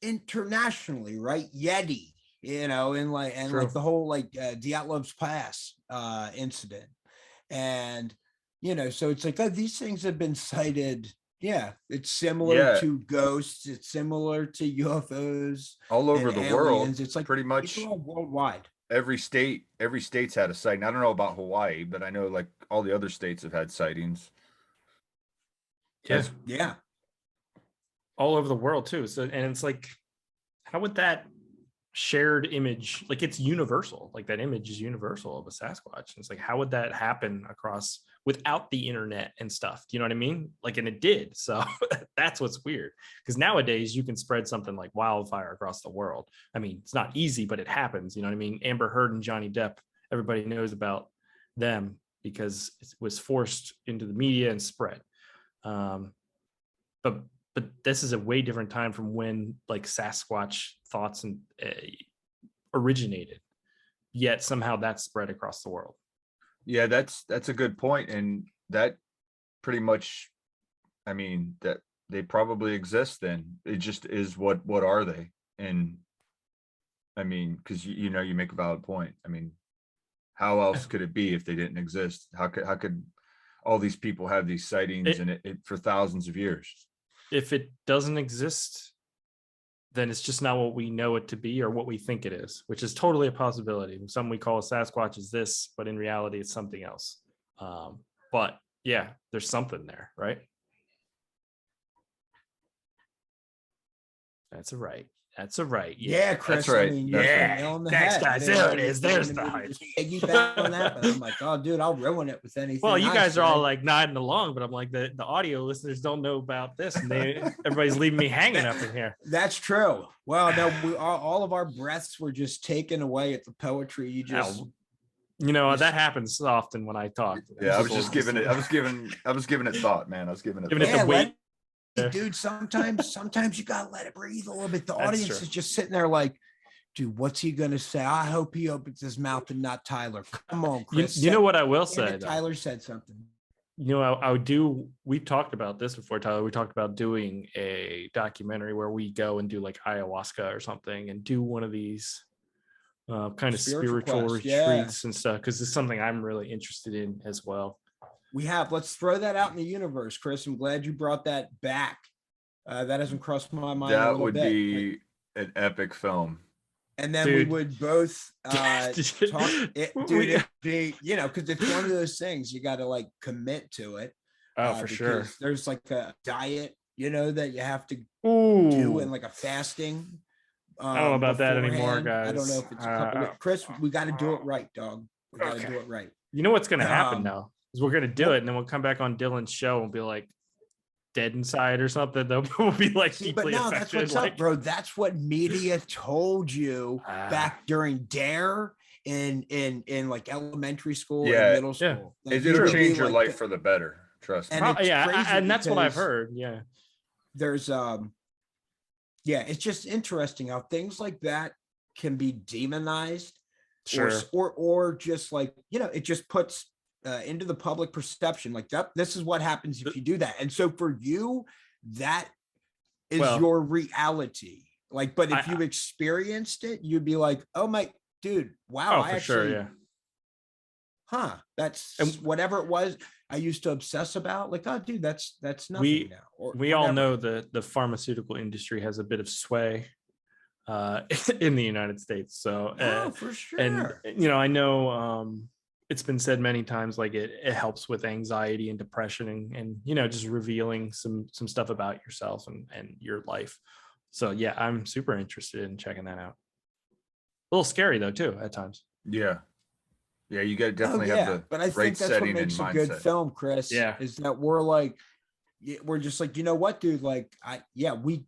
internationally, right? Yeti, and like the whole like Dyatlov's Pass incident, and so it's like these things have been cited. Yeah, it's similar to ghosts. It's similar to UFOs all over the world. It's like pretty much worldwide. Every state's had a sighting. I don't know about Hawaii, but I know like all the other states have had sightings. Yeah. All over the world too. So, and it's like, how would that shared image, like it's universal, like that image is universal of a Sasquatch. And it's like, how would that happen across without the internet and stuff. Do you know what I mean? Like, and it did. So that's what's weird, because nowadays you can spread something like wildfire across the world. I mean, it's not easy, but it happens. You know what I mean? Amber Heard and Johnny Depp, everybody knows about them because it was forced into the media and spread. But this is a way different time from when like Sasquatch thoughts and originated, yet somehow that spread across the world. Yeah, that's a good point. And that pretty much, I mean, that they probably exist then. It just is what are they? And I mean, because you know, you make a valid point. I mean, how else could it be if they didn't exist? How could all these people have these sightings and it for thousands of years? If it doesn't exist, then it's just not what we know it to be or what we think it is, which is totally a possibility. Some we call a Sasquatch is this, but in reality, it's something else. But yeah, there's something there, right? That's a right. That's a right. Yeah, Chris. That's right. I mean, That's you're right. nailing the Thanks, head. guys. There it is. There's the hype. Piggyback on that, but I'm like, oh, dude, I'll ruin it with anything. Well, you I guys are all say. like nodding along, but I'm like, the audio listeners don't know about this, and everybody's leaving me hanging up in here. That's true. Well, no, all of our breaths were just taken away at the poetry. You just, you know, that happens often when I talk. Yeah, I was just giving it. I was giving it thought, man. I was giving it. Giving it thought. the weight. Dude, sometimes you gotta let it breathe a little bit. The That's audience true. is just sitting there like, dude, what's he gonna say? I hope he opens his mouth and not Tyler. Come on, Chris. You know what I will say? Tyler said something. You know, I would do. We've talked about this before, Tyler. We talked about doing a documentary where we go and do like ayahuasca or something, and do one of these kind of spiritual retreats and stuff, because it's something I'm really interested in as well. Let's throw that out in the universe, Chris. I'm glad you brought that back. That hasn't crossed my mind. That would be an epic film. And then we would both talk it, dude. It'd be, you know, because it's one of those things you got to like commit to it. For sure. There's like a diet, you know, that you have to do, and like a fasting. I don't know about that anymore, guys. I don't know if it's a couple of, Chris, we got to do it right, dog. We got to do it right. You know what's going to happen now is we're going to do it, and then we'll come back on Dylan's show and be like dead inside or something. We'll be like deeply but no, affected. that's what's like, up, bro. That's what media told you back during DARE in like elementary school and middle school. Like, it'll change your life for the better. Trust me. And that's what I've heard. Yeah. There's it's just interesting how things like that can be demonized, or just like, you know, it just puts into the public perception like that. This is what happens if you do that. And so for you, that is your reality. Like, but if you experienced it, you'd be like, oh my dude, wow. I actually, that's whatever it was I used to obsess about. Like, oh dude, that's nothing now. We all know that the pharmaceutical industry has a bit of sway in the United States. So for sure. And you know, I know it's been said many times, like it helps with anxiety and depression and you know, just revealing some stuff about yourself and your life. So yeah, I'm super interested in checking that out. A little scary though too at times. Yeah, you got to definitely have the but I think right that's setting what makes and a mindset. good film, Chris. Yeah, is that we're just like, you know what, dude, like we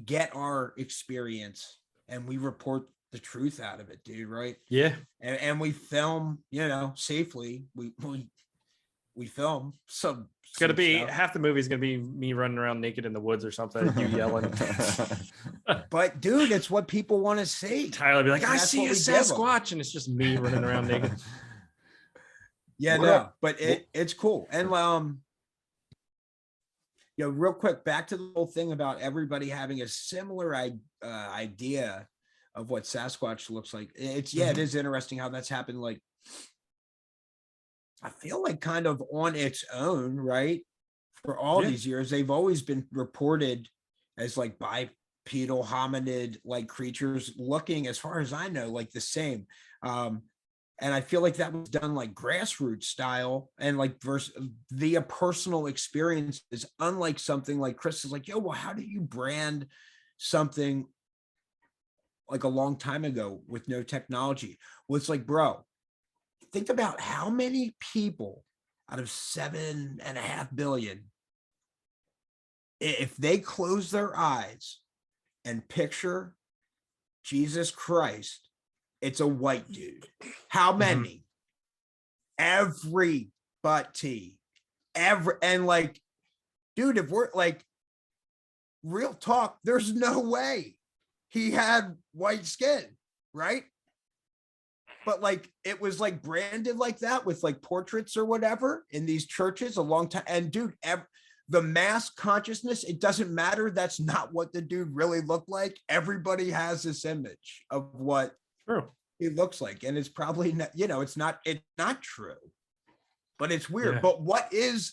get our experience and we report the truth out of it, dude, right? Yeah. And we film, you know, safely. We film some. It's gonna be half the movie is gonna be me running around naked in the woods or something, you yelling. But dude, it's what people want to see. Tyler be like, I see a Sasquatch, and it's just me running around naked. Yeah, but it's cool. And you know, real quick, back to the whole thing about everybody having a similar idea of what Sasquatch looks like. It is interesting how that's happened. Like, I feel like kind of on its own, right? For all these years, they've always been reported as like bipedal hominid like creatures, looking, as far as I know, like the same. And I feel like that was done like grassroots style, and like via personal experience is unlike something like Chris is like, yo, well, how do you brand something like a long time ago with no technology? Well, it's like, bro, think about how many people out of 7.5 billion, if they close their eyes and picture Jesus Christ, it's a white dude. How many? Everybody. And like, dude, if we're like, real talk, there's no way he had white skin, right? But like, it was like branded like that with like portraits or whatever in these churches a long time. And dude, the mass consciousness, it doesn't matter. That's not what the dude really looked like. Everybody has this image of what he looks like. And it's probably not, it's not true, but it's weird. Yeah. But what is,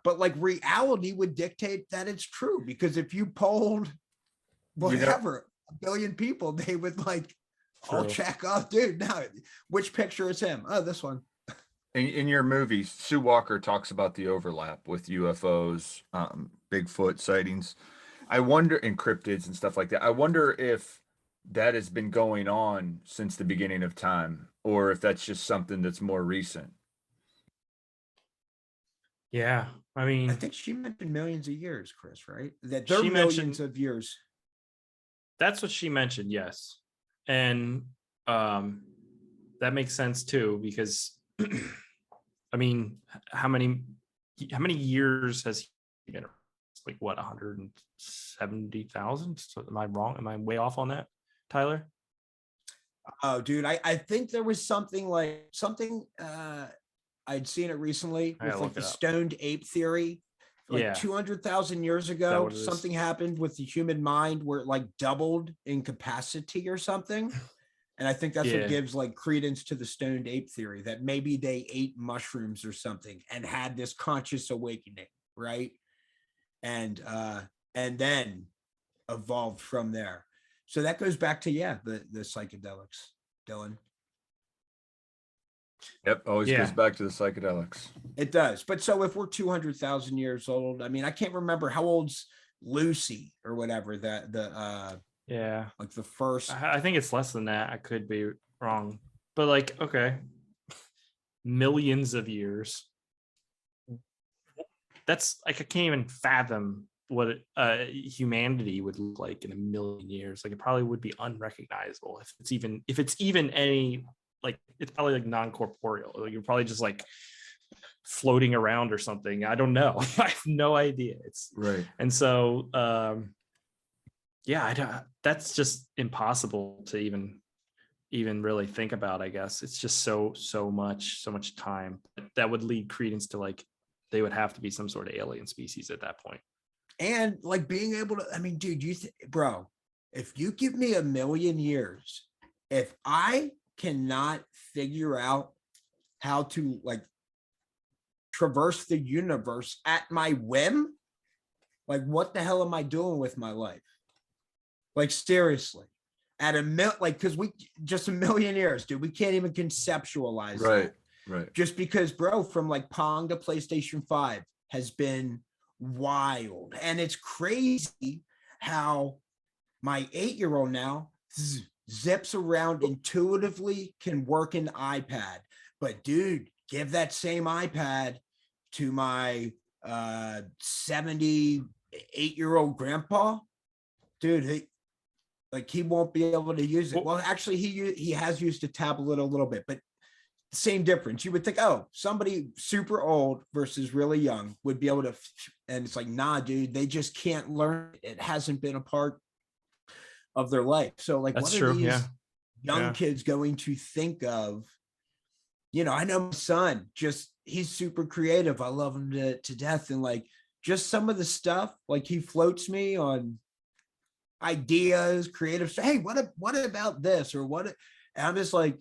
but like reality would dictate that it's true, because if you polled whatever, a billion people, they would like all check off, dude, now which picture is him? Oh, this one. In your movie, Sue Walker talks about the overlap with UFOs, Bigfoot sightings. I wonder, and cryptids and stuff like that. I wonder if that has been going on since the beginning of time, or if that's just something that's more recent. Yeah, I mean, I think she mentioned millions of years, Chris, right? That they're millions of years. That's what she mentioned, yes. And that makes sense too, because I mean, how many years has he been? Like what, 170,000? So am I wrong? Am I way off on that, Tyler? Oh, dude, I think there was something I'd seen it recently with like the stoned ape theory. Like 200,000 years ago, something happened with the human mind where it like doubled in capacity or something. And I think that's what gives like credence to the stoned ape theory, that maybe they ate mushrooms or something and had this conscious awakening, right? And then evolved from there. So that goes back to the psychedelics, Dylan. Yep, always goes back to the psychedelics. It does. But so if we're 200,000 years old, I mean, I can't remember how old's Lucy or whatever, like the first. I think it's less than that. I could be wrong, but like, okay, millions of years. That's like, I can't even fathom what humanity would look like in a million years. Like, it probably would be unrecognizable if it's even any, like, it's probably like non-corporeal. Like, you're probably just like floating around or something. I don't know. I have no idea. It's right. And so that's just impossible to even really think about. I guess it's just so much time that would lead credence to like they would have to be some sort of alien species at that point. And like being able to, I mean, dude, bro, if you give me 1,000,000 years, if I cannot figure out how to like traverse the universe at my whim, like what the hell am I doing with my life? Like seriously, at because we just 1,000,000 years, dude, we can't even conceptualize that. Right. Just because, bro, from like Pong to PlayStation 5 has been wild. And it's crazy how my 8-year-old now zips around intuitively, can work an iPad. But dude, give that same iPad to my 78-year-old grandpa, dude, he won't be able to use it. Well, actually, he has used a tablet a little bit, but same difference. You would think, oh, somebody super old versus really young would be able to, and it's like, nah, dude, they just can't learn. It hasn't been a part of their life. So like, That's what true. are these young kids going to think of? I know my son, he's super creative. I love him to death. And like, just some of the stuff, like he floats me on ideas, creative stuff. Hey, what about this or what? And I'm just like,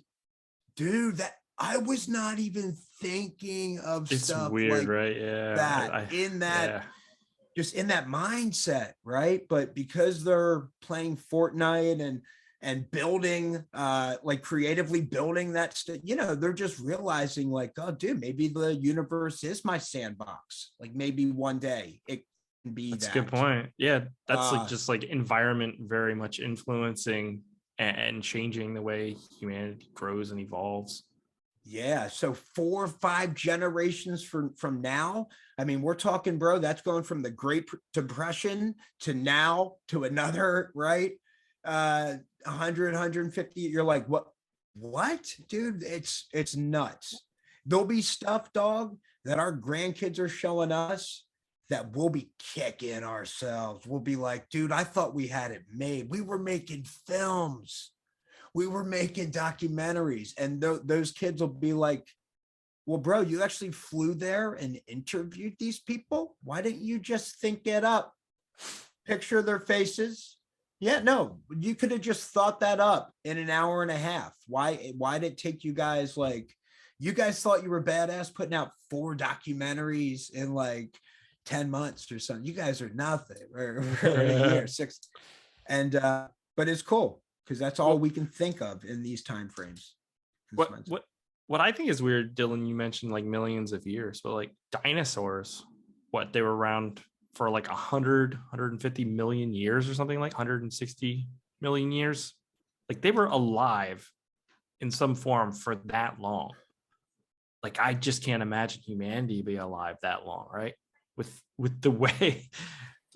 dude, that I was not even thinking of stuff weird, like right? Yeah, that just in that mindset, right? But because they're playing Fortnite and building, like creatively building that stuff, they're just realizing like, oh, dude, maybe the universe is my sandbox. Like maybe one day it can be. That's a good point. Yeah, that's like just like environment very much influencing and changing the way humanity grows and evolves. Yeah, so 4 or 5 generations from now. I mean, we're talking, bro, that's going from the Great Depression to now to another, right? 100, 150. You're like, what, dude? It's nuts. There'll be stuff, dog, that our grandkids are showing us that we'll be kicking ourselves. We'll be like, dude, I thought we had it made. We were making films, we were making documentaries, and those kids will be like, well, bro, you actually flew there and interviewed these people. Why didn't you just think it up, picture their faces? Yeah, no, you could have just thought that up in an hour and a half. Why did it take you guys, like, you guys thought you were badass putting out 4 documentaries in like 10 months or something? You guys are nothing, or in a year, 6. And but it's cool because that's all we can think of in these time frames. What I think is weird, Dylan, you mentioned like millions of years, but like dinosaurs, what, they were around for like 150 million years or something, like 160 million years. Like they were alive in some form for that long. Like I just can't imagine humanity be alive that long, right? With the way,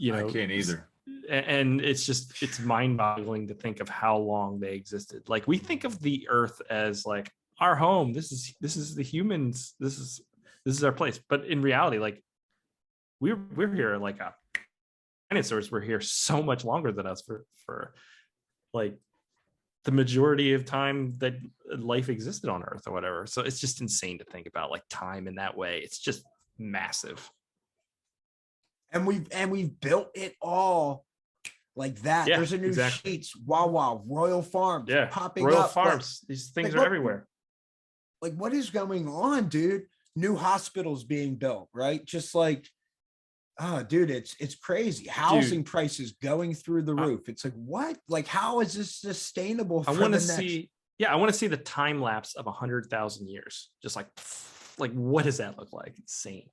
I can't either. And it's mind-boggling to think of how long they existed. Like we think of the earth as like our home. This is the humans. This is our place. But in reality, like we're here, like dinosaurs were here so much longer than us for like the majority of time that life existed on Earth or whatever. So it's just insane to think about like time in that way. It's just massive. And we've built it all like that. Yeah, there's a new exactly. Sheets, Wawa, Royal Farms, popping Royal up. Farms. These things are everywhere. Like, what is going on, dude? New hospitals being built, right? Just like, oh, dude, it's crazy. Housing prices going through the roof. It's like, what? Like, how is this sustainable? I want to see. Yeah, I want to see the time lapse of 100,000 years. Just like what does that look like? Insane.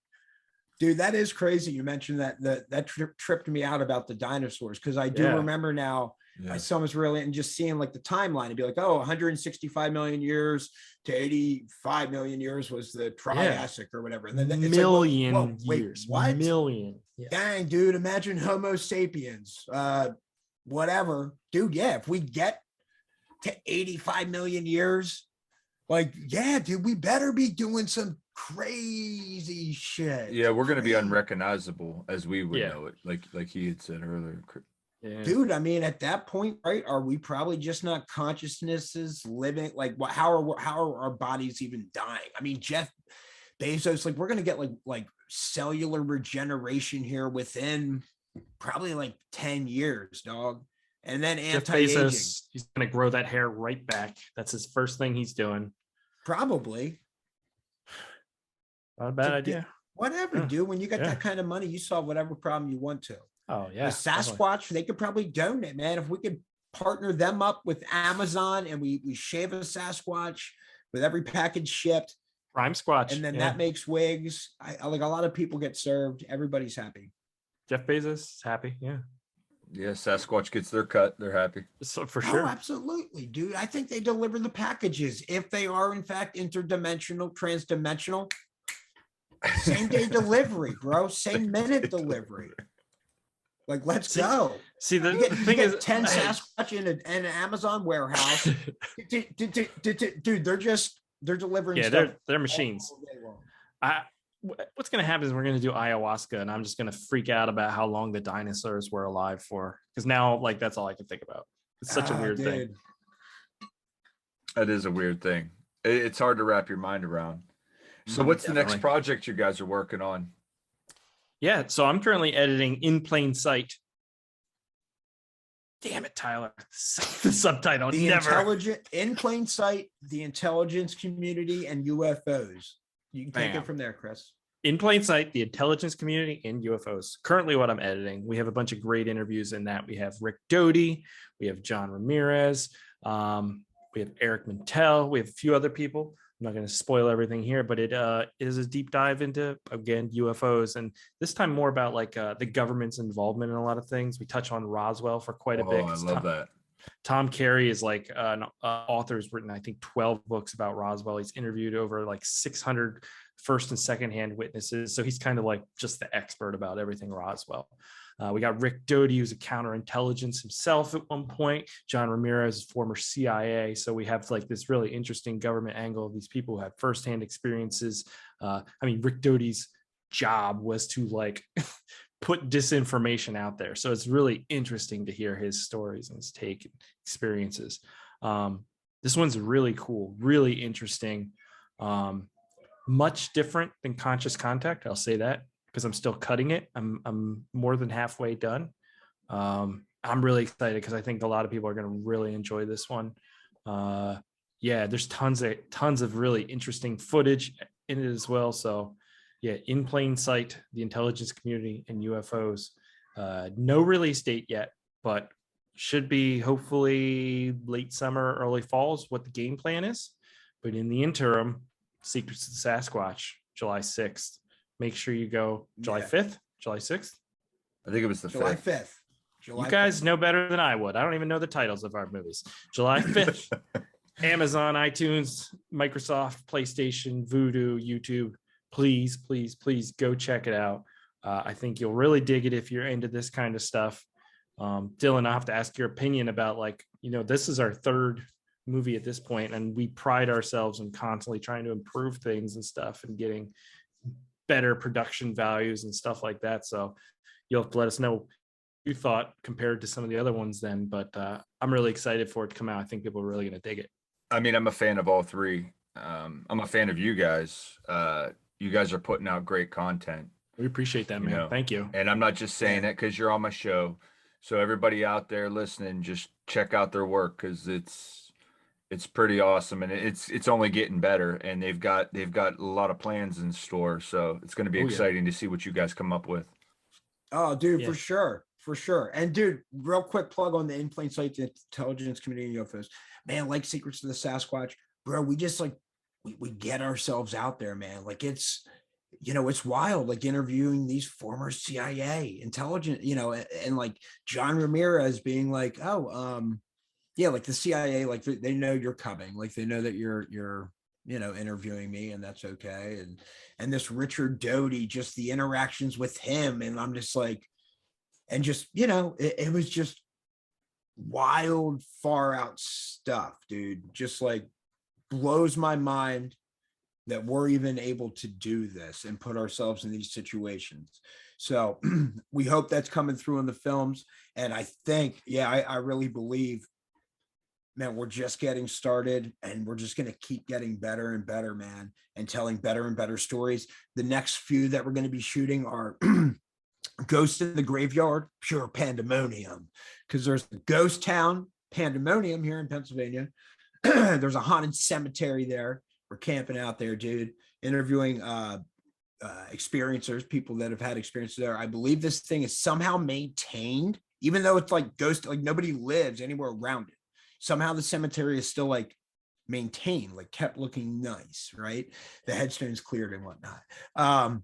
Dude, that is crazy. You mentioned that tripped me out about the dinosaurs, because I do remember now. Yeah. My son was really, and just seeing like the timeline and be like, oh, 165 million years to 85 million years was the Triassic or whatever. And then it's million like, wait, years. What? Million. Yeah. Dang, dude, imagine Homo sapiens. Whatever. Dude, yeah, if we get to 85 million years, like, yeah, dude, we better be doing some crazy shit. Yeah, we're gonna be unrecognizable as we would know it, like he had said earlier. Yeah. Dude, I mean, at that point, right? Are we probably just not consciousnesses living? Like, what? How are our bodies even dying? I mean, Jeff Bezos, like, we're gonna get like cellular regeneration here within probably like 10 years, dog. And then anti-aging. Bezos, he's gonna grow that hair right back. That's his first thing he's doing. Probably. Not a bad idea. Whatever, dude. When you got that kind of money, you solve whatever problem you want to. Oh, yeah. The Sasquatch, definitely. They could probably donate, man. If we could partner them up with Amazon and we shave a Sasquatch with every package shipped. Prime Squatch. And then that makes wigs. I like, a lot of people get served. Everybody's happy. Jeff Bezos is happy. Yeah. Yeah, Sasquatch gets their cut. They're happy. So for sure. Oh, absolutely, dude. I think they deliver the packages. If they are, in fact, interdimensional, transdimensional, same day delivery, bro. Same minute delivery. Like, let's go. See, the thing is, 10 Sasquatch in an Amazon warehouse. Dude, they're delivering stuff. They're machines. What's going to happen is we're going to do ayahuasca, and I'm just going to freak out about how long the dinosaurs were alive for. Because now, like, that's all I can think about. It's such a weird thing. That is a weird thing. It's hard to wrap your mind around. So what's the next project you guys are working on? Yeah, so I'm currently editing In Plain Sight. Damn it, Tyler. The subtitle. In Plain Sight, the intelligence community and UFOs. You can take it from there, Chris. In Plain Sight, the intelligence community and UFOs. Currently what I'm editing. We have a bunch of great interviews in that. We have Rick Doty. We have John Ramirez. We have Eric Mintel. We have a few other people. I'm not going to spoil everything here, but it is a deep dive into, again, UFOs. And this time more about like the government's involvement in a lot of things. We touch on Roswell for quite a bit. I love that. Tom Carey is like an author who's written, I think, 12 books about Roswell. He's interviewed over like 600 first and secondhand witnesses. So he's kind of like just the expert about everything Roswell. We got Rick Doty, who's a counterintelligence himself at one point. John Ramirez, former CIA. So we have like this really interesting government angle of these people who have firsthand experiences. I mean, Rick Doty's job was to like put disinformation out there. So it's really interesting to hear his stories and his take and experiences. This one's really cool, really interesting. Much different than Conscious Contact. I'll say that, because I'm still cutting it. I'm more than halfway done. I'm really excited because I think a lot of people are going to really enjoy this one. Yeah, there's tons of really interesting footage in it as well. So yeah, In Plain Sight, the intelligence community and UFOs. No release date yet, but should be hopefully late summer, early fall is what the game plan is. But in the interim, Secrets of Sasquatch, July 6th. Make sure you go July 5th, July 6th. I think it was the July 5th. 5th. You guys know better than I would. I don't even know the titles of our movies. July 5th. Amazon, iTunes, Microsoft, PlayStation, Vudu, YouTube. Please, please, please go check it out. I think you'll really dig it if you're into this kind of stuff. Dylan, I'll have to ask your opinion about, like, this is our third movie at this point, and we pride ourselves in constantly trying to improve things and stuff and getting better production values and stuff like that. So you'll have to let us know what you thought compared to some of the other ones then. But I'm really excited for it to come out. I think people are really going to dig it. I mean, I'm a fan of all three. I'm a fan of you guys. You guys are putting out great content. We appreciate that, man. Thank you. And I'm not just saying it because you're on my show. So everybody out there listening, just check out their work, because it's pretty awesome, and it's only getting better, and they've got a lot of plans in store. So it's going to be exciting to see what you guys come up with. Oh, dude, for sure. And dude, real quick plug on the In Plain Sight, the intelligence community and UFOs. Man, like Secrets of the Sasquatch, bro. We just like we get ourselves out there, man. Like it's wild, like interviewing these former CIA intelligence, and like John Ramirez being like, yeah, like the CIA, like they know you're coming, like they know that you're interviewing me, and that's okay. And this Richard Doty, just the interactions with him, and I'm just like, and just it was just wild, far out stuff, dude. Just like blows my mind that we're even able to do this and put ourselves in these situations. So we hope that's coming through in the films. And I think, I really believe, man, we're just getting started, and we're just going to keep getting better and better, man, and telling better and better stories. The next few that we're going to be shooting are Ghost in the Graveyard, pure pandemonium, because there's the ghost town, Pandemonium, here in Pennsylvania. There's a haunted cemetery there. We're camping out there, dude, interviewing experiencers, people that have had experiences there. I believe this thing is somehow maintained, even though it's like ghost, like nobody lives anywhere around it. Somehow the cemetery is still like maintained, like kept looking nice, right? The headstone's cleared and whatnot.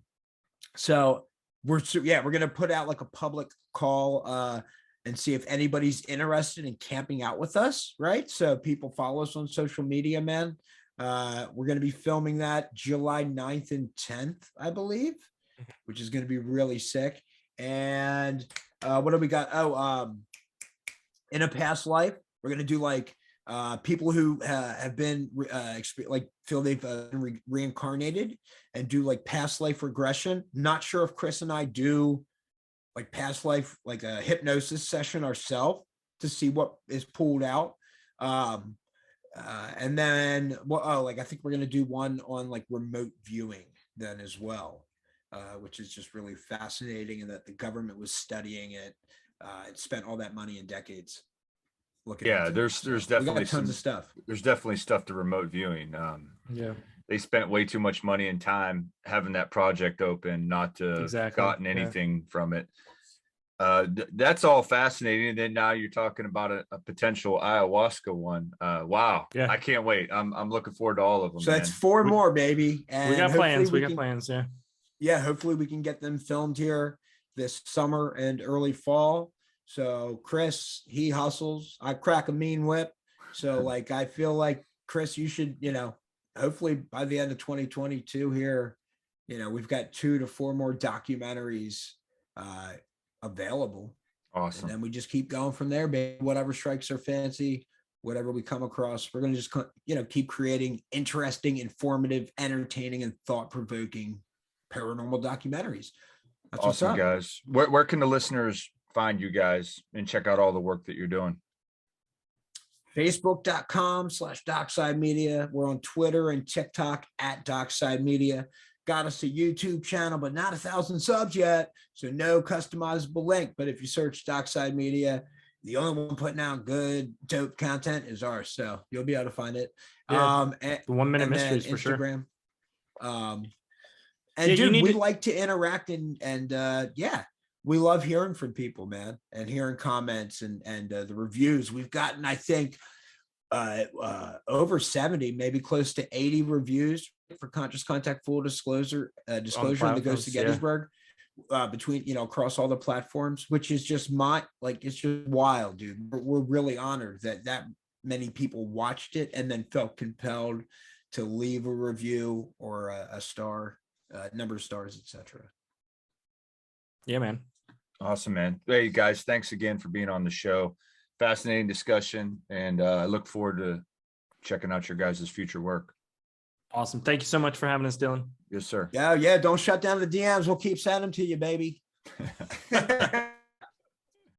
So we're gonna put out like a public call and see if anybody's interested in camping out with us, right? So people follow us on social media, man. We're going to be filming that July 9th and 10th, I believe, which is going to be really sick. And what do we got? In a past life, we're going to do like people who have been like feel they've been reincarnated and do like past life regression. Not sure if Chris and I do like past life, like a hypnosis session ourselves to see what is pulled out. And then I think we're going to do one on like remote viewing then as well, which is just really fascinating, and that the government was studying it. It spent all that money in decades looking. Yeah, there's definitely tons of stuff. There's definitely stuff to remote viewing. They spent way too much money and time having that project open, not to gotten anything from it. That's all fascinating. And then now you're talking about a potential ayahuasca one. Wow. Yeah. I can't wait. I'm looking forward to all of them. So that's 4 more, baby. And we got plans. We got plans. Yeah. Yeah. Hopefully we can get them filmed here this summer and early fall. So Chris, he hustles. I crack a mean whip. So like, I feel like Chris, you should, hopefully by the end of 2022 here, we've got 2 to 4 more documentaries available. Awesome. And then we just keep going from there, baby. Whatever strikes our fancy, whatever we come across, we're going to just, keep creating interesting, informative, entertaining, and thought-provoking paranormal documentaries. That's awesome, what's up. Guys. Where can the listeners find you guys and check out all the work that you're doing? Facebook.com/Dockside Media. We're on Twitter and TikTok at Dockside Media. Got us a YouTube channel, but not 1,000 subs yet. So no customizable link. But if you search Dockside Media, the only one putting out good, dope content is ours. So you'll be able to find it. Yeah, the 1 minute mysteries for Instagram. sure. And Yeah, dude, we like to interact and we love hearing from people, man, and hearing comments and the reviews. We've gotten, I think, over 70, maybe close to 80 reviews for Conscious Contact Full Disclosure and the Ghost of Gettysburg, between, across all the platforms, which is just it's just wild, dude. We're really honored that many people watched it and then felt compelled to leave a review or a star, number of stars, etc. Yeah, man. Awesome, man. Hey guys, thanks again for being on the show. Fascinating discussion, and I look forward to checking out your guys' future work. Awesome. Thank you so much for having us, Dylan. Yes, sir. Yeah. Don't shut down the DMs. We'll keep sending them to you, baby.